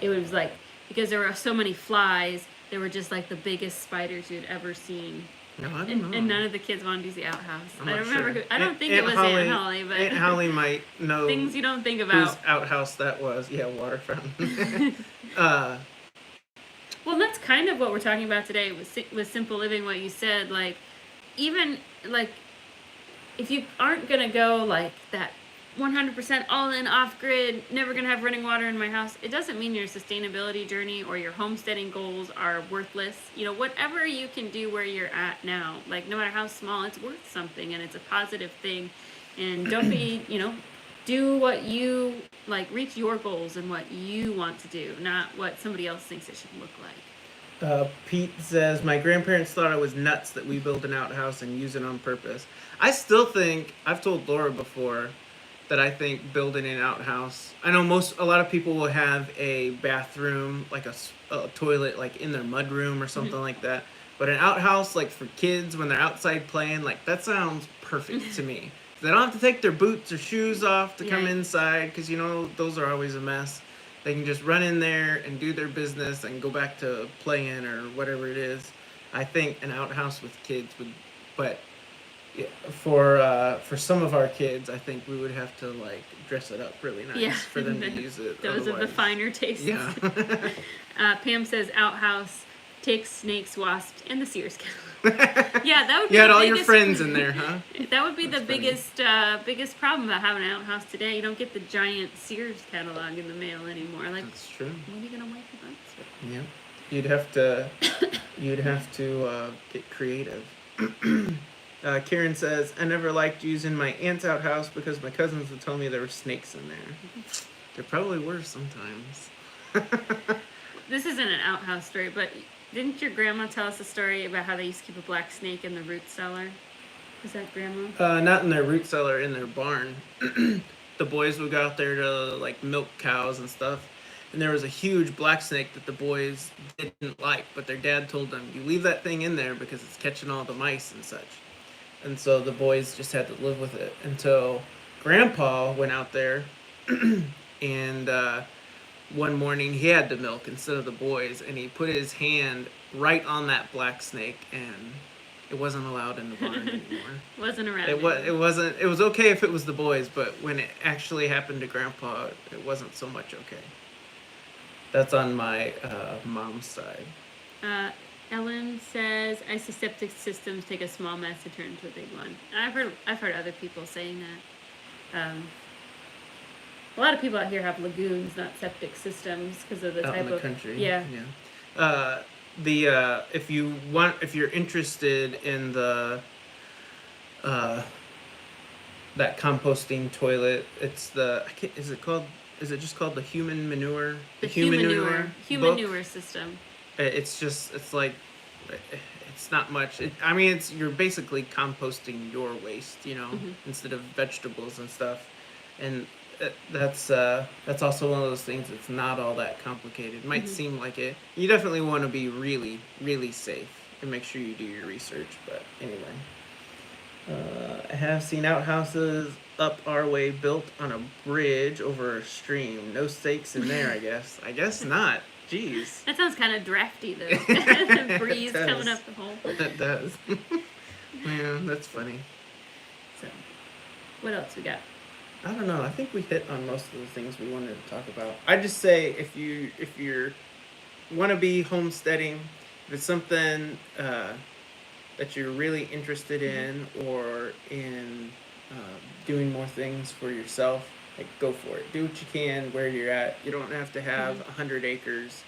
it was like, because there were so many flies, they were just like the biggest spiders you'd ever seen. No, I don't know. And none of the kids wanted to use the outhouse. I'm I not don't remember. sure. I don't think it was Aunt Holly, but Aunt Holly might know things you don't think about. Whose outhouse that was? Yeah, water fountain. Well, that's kind of what we're talking about today with simple living. What you said, like, even like, if you aren't gonna go like that 100% all in off grid, never gonna have running water in my house, it doesn't mean your sustainability journey or your homesteading goals are worthless. Whatever you can do where you're at now, like no matter how small, it's worth something and it's a positive thing. And don't be, do what you like, reach your goals and what you want to do, not what somebody else thinks it should look like. Pete says, my grandparents thought I was nuts that we build an outhouse and use it on purpose. I still think, I've told Laura before, that I think building an outhouse, I know a lot of people will have a bathroom, like a toilet, like in their mudroom or something like that. But an outhouse, like for kids when they're outside playing, like that sounds perfect to me. They don't have to take their boots or shoes off to come inside, because those are always a mess. They can just run in there and do their business and go back to playing or whatever it is. I think an outhouse with kids would, but yeah, for some of our kids, I think we would have to like dress it up really nice for them to use it. Those are the finer tastes. Yeah. Pam says outhouse, ticks, snakes, wasps, and the Sears catalog. Yeah, that would be you had all your friends in there, huh? That would be the biggest problem about having an outhouse today. You don't get the giant Sears catalog in the mail anymore. Like, that's true. What are you gonna wipe your butts with? Yeah, you'd have to get creative. Karen says, I never liked using my aunt's outhouse because my cousins would tell me there were snakes in there. There probably were sometimes. This isn't an outhouse story, but didn't your grandma tell us a story about how they used to keep a black snake in the root cellar? Is that grandma? Not in their root cellar, in their barn. The boys would go out there to like milk cows and stuff. And there was a huge black snake that the boys didn't like, but their dad told them, you leave that thing in there because it's catching all the mice and such. And so the boys just had to live with it until Grandpa went out there and one morning he had to milk instead of the boys, and he put his hand right on that black snake, and it wasn't allowed in the barn anymore. Wasn't around. It wasn't. It was okay if it was the boys, but when it actually happened to Grandpa, it wasn't so much okay. That's on my mom's side. Ellen says, septic systems take a small mess to turn into a big one. And I've heard other people saying that. A lot of people out here have lagoons, not septic systems, because of the out type in the of country. Yeah. If you're interested in the that composting toilet, it's is it just called the human manure? The human manure system. It's like, it's not much. You're basically composting your waste, instead of vegetables and stuff. And that's also one of those things that's not all that complicated. It might seem like it. You definitely want to be really, really safe and make sure you do your research. But anyway, I have seen outhouses up our way built on a bridge over a stream. No stakes in there, I guess. I guess not. Jeez. That sounds kind of drafty, though. The breeze coming up the hole. That does. Yeah, that's funny. So, what else we got? I don't know. I think we hit on most of the things we wanted to talk about. I just say if you're want to be homesteading, if it's something that you're really interested in, or in doing more things for yourself, like, go for it. Do what you can where you're at. You don't have to have 100 acres.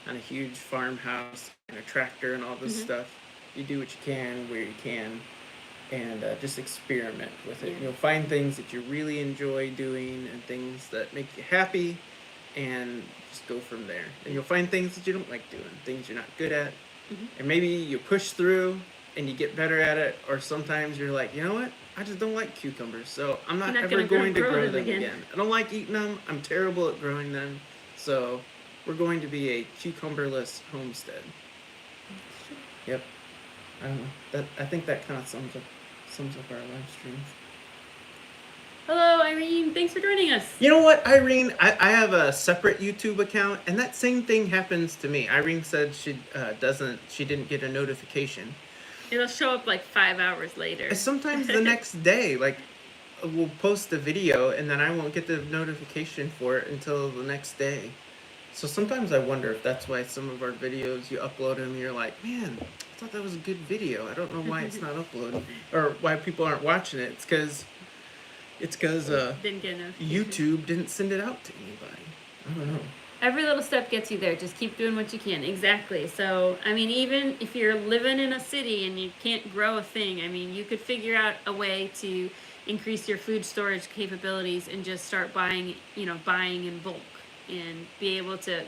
on a huge farmhouse and a tractor and all this stuff. You do what you can where you can, and just experiment with it. Yeah. You'll find things that you really enjoy doing and things that make you happy, and just go from there. And you'll find things that you don't like doing, things you're not good at, and maybe you push through and you get better at it, or sometimes you're like, you know what? I just don't like cucumbers, so I'm not ever going to grow them again. I don't like eating them. I'm terrible at growing them, so we're going to be a cucumberless homestead. Yep. I don't know. I think that kind of sums up our live stream. Hello, Irene. Thanks for joining us. You know what, Irene? I have a separate YouTube account, and that same thing happens to me. Irene said she didn't get a notification. It'll show up like 5 hours later. Sometimes the next day, like, we'll post a video, and then I won't get the notification for it until the next day. So sometimes I wonder if that's why some of our videos, you upload them, and you're like, man, I thought that was a good video. I don't know why it's not uploaded, or why people aren't watching it. It's because didn't get a YouTube didn't send it out to anybody. I don't know. Every little step gets you there. Just keep doing what you can. Exactly. So, I mean, even if you're living in a city and you can't grow a thing, I mean, you could figure out a way to increase your food storage capabilities and just start buying in bulk and be able to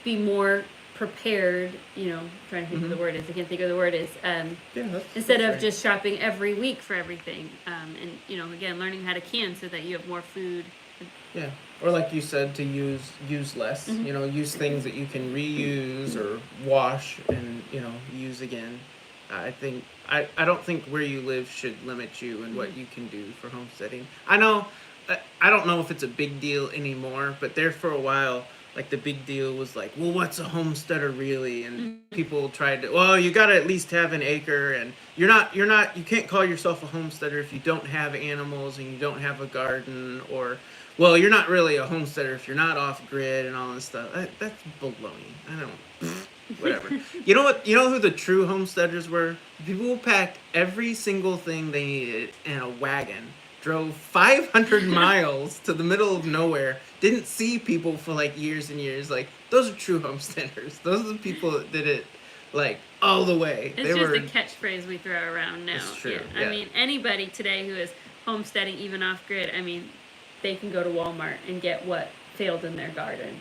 be more prepared, trying to think of the word is. I can't think of the word is. Instead of just shopping every week for everything. And, again, learning how to can so that you have more food. Yeah. Or like you said, to use less. Use things that you can reuse or wash and, use again. I don't think where you live should limit you and what you can do for homesteading. I don't know if it's a big deal anymore, but there for a while, like, the big deal was like, well, what's a homesteader really? And people tried to, well, you got to at least have an acre, and you can't call yourself a homesteader if you don't have animals and you don't have a garden, or, well, you're not really a homesteader if you're not off grid and all this stuff. That's baloney. I don't, whatever. You know what? You know who the true homesteaders were? People who packed every single thing they needed in a wagon, drove 500 miles to the middle of nowhere, didn't see people for like years and years. Like, those are true homesteaders. Those are the people that did it, like, all the way. It's just a catchphrase we throw around now. It's true. Yeah. I mean, anybody today who is homesteading, even off grid, I mean, they can go to Walmart and get what failed in their garden.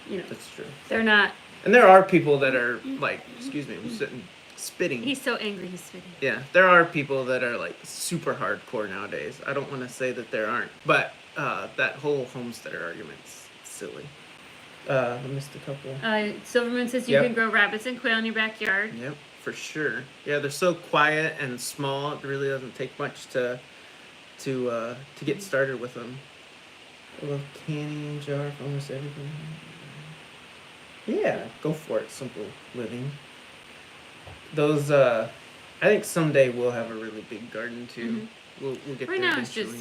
That's true. They're not. And there are people that are like, excuse me, I'm spitting. He's so angry he's spitting. Yeah, there are people that are like super hardcore nowadays. I don't want to say that there aren't, but that whole homesteader argument's silly. I missed a couple. Silverman says you can grow rabbits and quail in your backyard. Yep, for sure. Yeah, they're so quiet and small. It really doesn't take much to get started with them. A little canning jar for almost everything. Yeah, go for it. Simple living. Those, I think someday we'll have a really big garden too. We'll get right there now. eventually.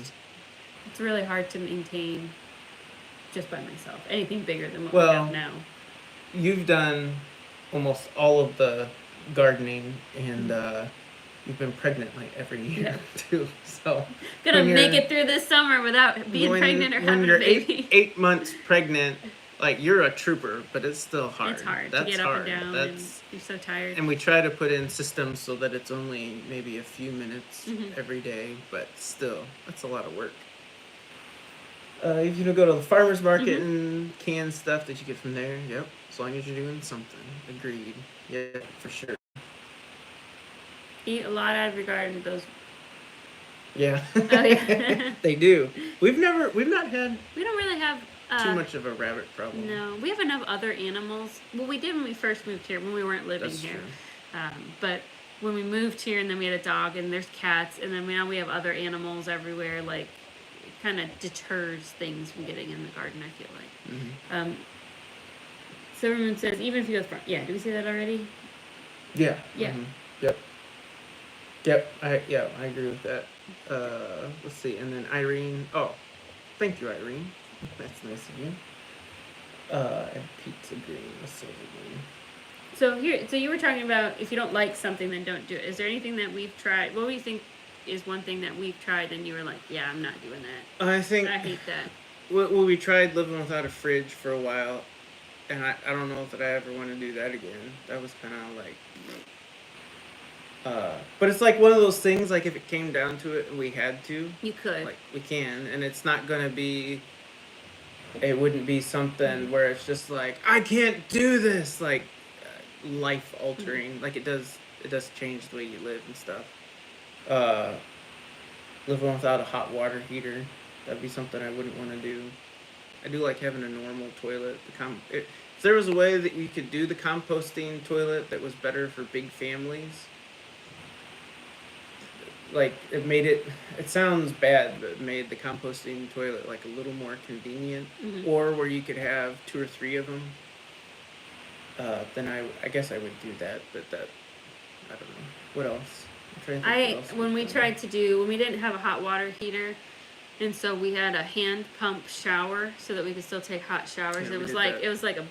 It's really hard to maintain just by myself. Anything bigger than what we have now. You've done almost all of the gardening, and you've been pregnant like every year too. So gonna make it through this summer without being pregnant or having a baby. When you're 8 months pregnant, like, you're a trooper, but it's still hard. It's hard to get up and down. And you're so tired. And we try to put in systems so that it's only maybe a few minutes every day, but still, that's a lot of work. If you go to the farmer's market and can stuff that you get from there, yep. As long as you're doing something. Agreed. Yeah, for sure. Eat a lot out of your garden, those. Yeah. Oh, yeah. They do. We've not had. We don't really have. Too much of a rabbit problem. No, we have enough other animals. Well, we did when we first moved here, when we weren't living That's here. True. But when we moved here, and then we had a dog, and there's cats, and then now we have other animals everywhere. Like, it kind of deters things from getting in the garden, I feel like. Silverman says, even if you go to the front. Yeah, did we say that already? Yeah. Yeah. Yep. I agree with that. Let's see, and then Irene. Oh, thank you, Irene. That's nice of you. And pizza green, a silver green. So you were talking about if you don't like something, then don't do it. Is there anything that we've tried? What do you think is one thing that we've tried and you were like, yeah, I'm not doing that? I hate that. Well, we tried living without a fridge for a while, and I don't know that I ever want to do that again. That was kind of like, but it's like one of those things. Like if it came down to it, and we had to, you could. like we can, and it's not gonna be. It wouldn't be something where it's just like I can't do this, like life altering. Like it does change the way you live and stuff. Living without a hot water heater, that'd be something I wouldn't want to do. I do like having a normal toilet. If there was a way that you could do the composting toilet that was better for big families, like it made it sounds bad, but it made the composting toilet like a little more convenient, or where you could have 2 or 3 of them, then I guess I would do that. But that, I don't know what else. When we didn't have a hot water heater, and so we had a hand pump shower so that we could still take hot showers. Yeah, it was like a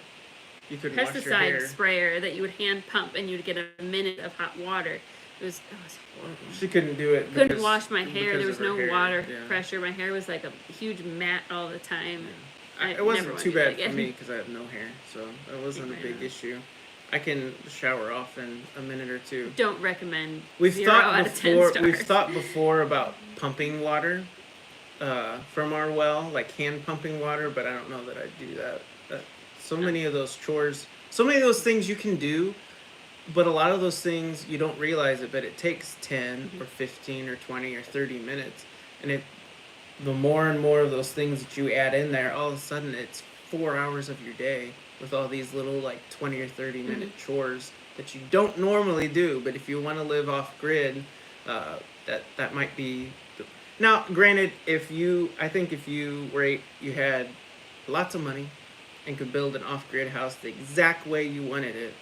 you could wash your hair. pesticide sprayer that you would hand pump, and you'd get a minute of hot water. It was horrible. She couldn't do it. Couldn't wash my hair. There was no hair. water pressure. My hair was like a huge mat all the time. Yeah. It wasn't too bad for me because I have no hair, so it wasn't a big issue. I can shower off in a minute or 2. Don't recommend. We've 0 thought out before. of 10 stars. We've thought before about pumping water from our well, like hand pumping water, but I don't know that I'd do that. So many of those chores, so many of those things you can do, but a lot of those things you don't realize it, but it takes 10 or 15 or 20 or 30 minutes, and the more and more of those things that you add in there, all of a sudden it's 4 hours of your day with all these little like 20 or 30 minute chores that you don't normally do. But if you want to live off grid, that might be. Now, granted, if you had lots of money and could build an off grid house the exact way you wanted it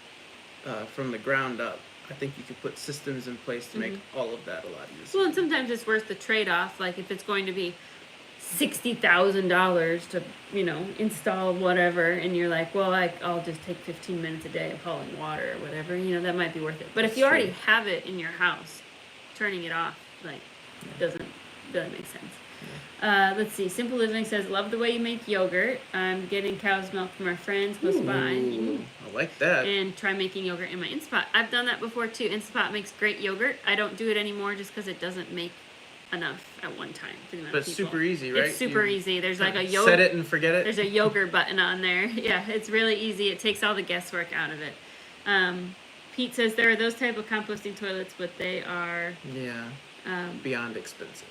from the ground up, I think you could put systems in place to make all of that a lot easier. Well, and sometimes it's worth the trade-off. Like if it's going to be $60,000 to, install whatever, and you're like, well, I'll just take 15 minutes a day of hauling water or whatever, that might be worth it. But if you already have it in your house, turning it off, doesn't make sense. Let's see. Simple Living says, love the way you make yogurt. I'm getting cow's milk from our friends close by. I like that. And try making yogurt in my Instapot. I've done that before too. Instapot makes great yogurt. I don't do it anymore just because it doesn't make enough at one time for the amount of But it's people. super easy, right? It's super easy. There's like a yogurt. Set it and forget it. There's a yogurt button on there. Yeah, it's really easy. It takes all the guesswork out of it. Pete says there are those type of composting toilets, but they are beyond expensive.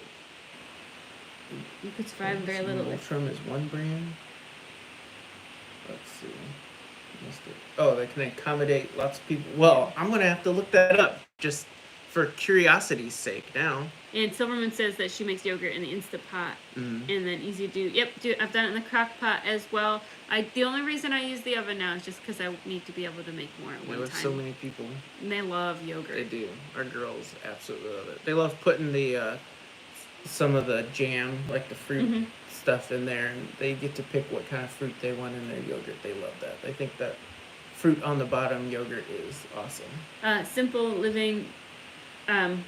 You could survive very little. Ultram is one brand. Let's see. Oh, they can accommodate lots of people. Well, I'm gonna have to look that up just for curiosity's sake now. And Silverman says that she makes yogurt in the Instapot, and then easy to do. Yep, I've done it in the crock pot as well. The only reason I use the oven now is just because I need to be able to make more at one time. So many people. And they love yogurt. They do. Our girls absolutely love it. They love putting the some of the jam, like the fruit stuff in there, and they get to pick what kind of fruit they want in their yogurt. They love that. They think that fruit on the bottom yogurt is awesome. Simple Living, I'm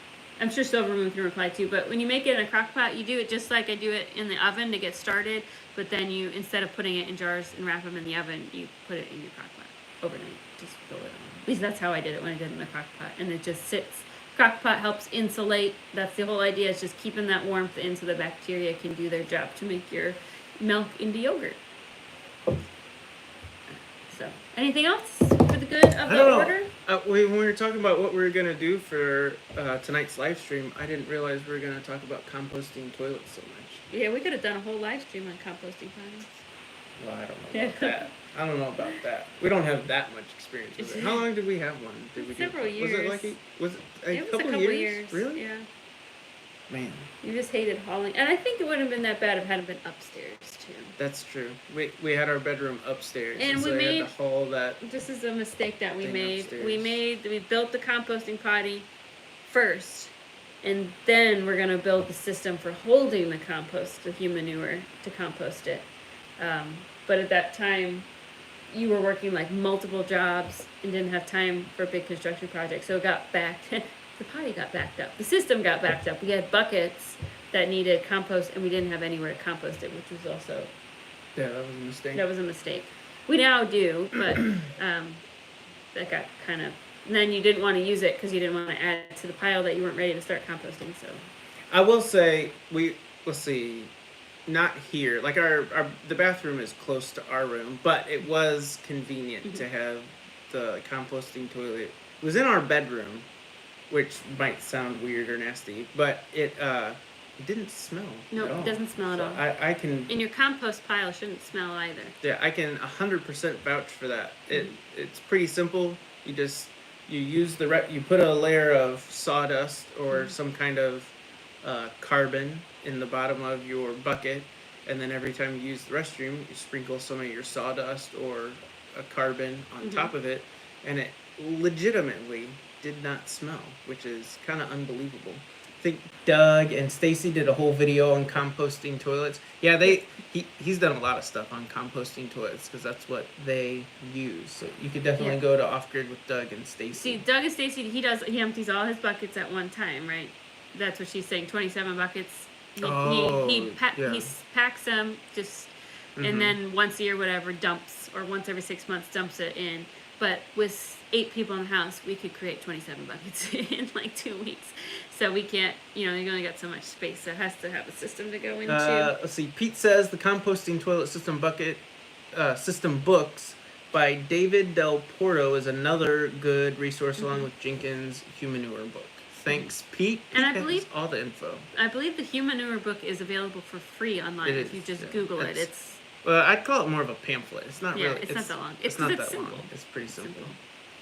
sure Silvermoon can reply too, but when you make it in a crock pot, you do it just like I do it in the oven to get started, but then you, instead of putting it in jars and wrap them in the oven, you put it in your crock pot overnight. Just throw it on. At least that's how I did it when I did it in the crock pot, and it just sits. Crock pot helps insulate. That's the whole idea, is just keeping that warmth in so the bacteria can do their job to make your milk into yogurt. So, anything else for the good of the order? When we were talking about what we were going to do for tonight's live stream, I didn't realize we were going to talk about composting toilets so much. Yeah, we could have done a whole live stream on composting toilets. Well, I don't know about that. I don't know about that. We don't have that much experience with it. How long did we have one? Several years. Was it like a couple years? Really? Yeah. Man. You just hated hauling. And I think it wouldn't have been that bad if it hadn't been upstairs, too. That's true. We had our bedroom upstairs. And so we had to haul that. This is a mistake that we made. Upstairs. We built the composting potty first. And then we're going to build the system for holding the compost, the human manure, to compost it. But at that time, you were working like multiple jobs and didn't have time for a big construction project. So it got backed. The potty got backed up. The system got backed up. We had buckets that needed compost, and we didn't have anywhere to compost it, which was also... Yeah, that was a mistake. That was a mistake. We now do, but that got kind of. And then you didn't want to use it because you didn't want to add it to the pile that you weren't ready to start composting. So I will say let's see, not here. Like the bathroom is close to our room, but it was convenient to have the composting toilet. It was in our bedroom, which might sound weird or nasty, but it didn't smell. No, it doesn't smell at all. I can. And your compost pile shouldn't smell either. Yeah, I can 100% vouch for that. It's pretty simple. You use you put a layer of sawdust or some kind of carbon in the bottom of your bucket, and then every time you use the restroom, you sprinkle some of your sawdust or a carbon on top of it, and it legitimately did not smell, which is kind of unbelievable. I think Doug and Stacy did a whole video on composting toilets. Yeah, he's done a lot of stuff on composting toilets because that's what they use. So you could definitely go to Off Grid with Doug and Stacy. See, Doug and Stacy, he empties all his buckets at one time, right? That's what she's saying. 27 buckets. He packs them just, and then once a year, whatever, dumps, or once every 6 months, dumps it in. But with 8 people in the house, we could create 27 buckets in like 2 weeks. So we can't, you only got so much space. So it has to have a system to go into. Let's see. Pete says the composting toilet system system books by David Del Porto is another good resource along with Jenkins' Humanure book. Thanks, Pete. And Pete I believe all the info. I believe the Humanure book is available for free online if you just Google it. It's I'd call it more of a pamphlet. It's not really. It's not that long. It's not that simple. long. It's pretty simple.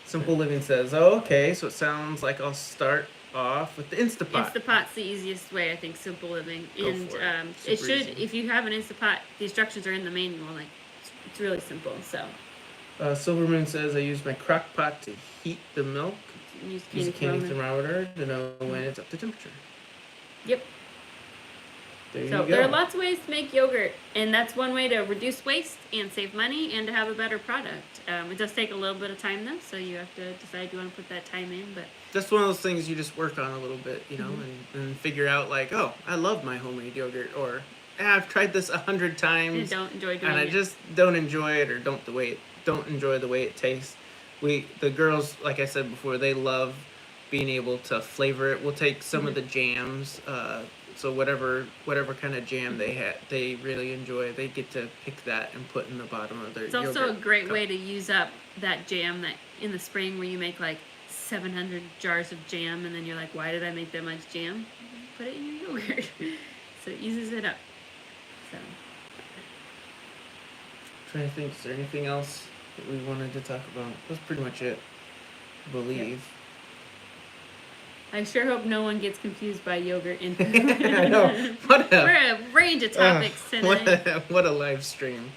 Simple Living says, "Oh, okay. So it sounds like I'll start off with the Instapot." Instapot's the easiest way, I think. Simple Living, and it should. Easy. If you have an Instapot, the instructions are in the manual. Like it's really simple. So. Silverman says, "I use my crock pot to heat the milk. Use a candy thermometer to know when it's up to temperature." Yep. There you go. There are lots of ways to make yogurt, and that's one way to reduce waste and save money and to have a better product. It does take a little bit of time though, so you have to decide you want to put that time in. But that's one of those things you just work on a little bit, and figure out like, oh, I love my homemade yogurt, or I've tried this 100 times and don't enjoy doing and I just don't enjoy it, or don't enjoy the way it tastes. The girls, like I said before, they love being able to flavor it. We'll take some of the jams. So whatever kind of jam they really enjoy, they get to pick that and put in the bottom of their yogurt. It's also a great way to use up that jam that in the spring where you make like 700 jars of jam, and then you're like, why did I make that much jam? Put it in your yogurt. So it uses it up. So. I'm trying to think, is there anything else that we wanted to talk about? That's pretty much it, I believe. Yep. I sure hope no one gets confused by yogurt and I know. We're a range of topics tonight. What a live stream.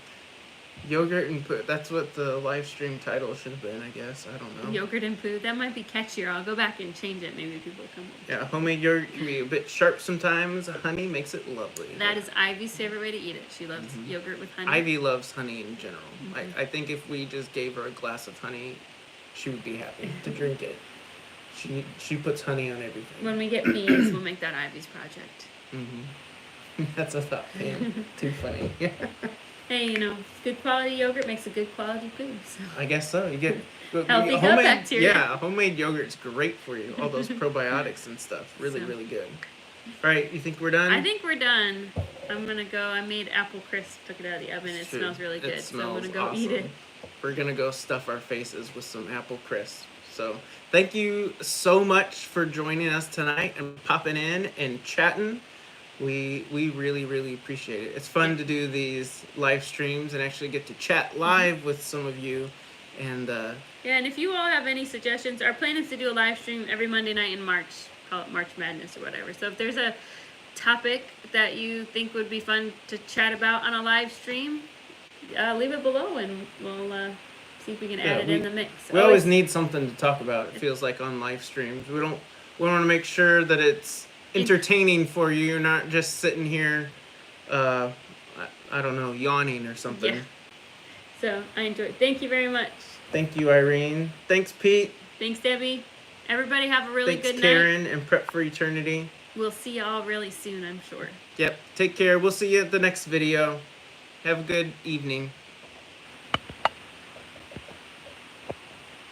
Yogurt and poo. That's what the live stream title should have been, I guess. I don't know. Yogurt and poo. That might be catchier. I'll go back and change it. Maybe people come up. Yeah, homemade yogurt can be a bit sharp sometimes. Honey makes it lovely. That is Ivy's favorite way to eat it. She loves yogurt with honey. Ivy loves honey in general. I think if we just gave her a glass of honey, she would be happy to drink it. She puts honey on everything. When we get beans, we'll make that Ivy's project. That's a thought. Man. Too funny. Hey, good quality yogurt makes a good quality poo. So. I guess so. You get healthy gut bacteria. Yeah, homemade yogurt's great for you. All those probiotics and stuff. Really, really good. All right, you think we're done? I think we're done. I'm gonna go. I made apple crisp. Took it out of the oven. It smells really good. So I'm gonna go eat it. We're gonna go stuff our faces with some apple crisp. So thank you so much for joining us tonight and popping in and chatting. We really, really appreciate it. It's fun to do these live streams and actually get to chat live with some of you. And and if you all have any suggestions, our plan is to do a live stream every Monday night in March. Call it March Madness or whatever. So if there's a topic that you think would be fun to chat about on a live stream, leave it below and we'll see if we can add it in the mix. We always need something to talk about. It feels like on live streams. We want to make sure that it's entertaining for you. You're not just sitting here, I don't know, yawning or something. Yeah. So I enjoyed it. Thank you very much. Thank you, Irene. Thanks, Pete. Thanks, Debbie. Everybody have a really good night. Thanks, Karen, and Prep for Eternity. We'll see you all really soon, I'm sure. Yep. Take care. We'll see you at the next video. Have a good evening.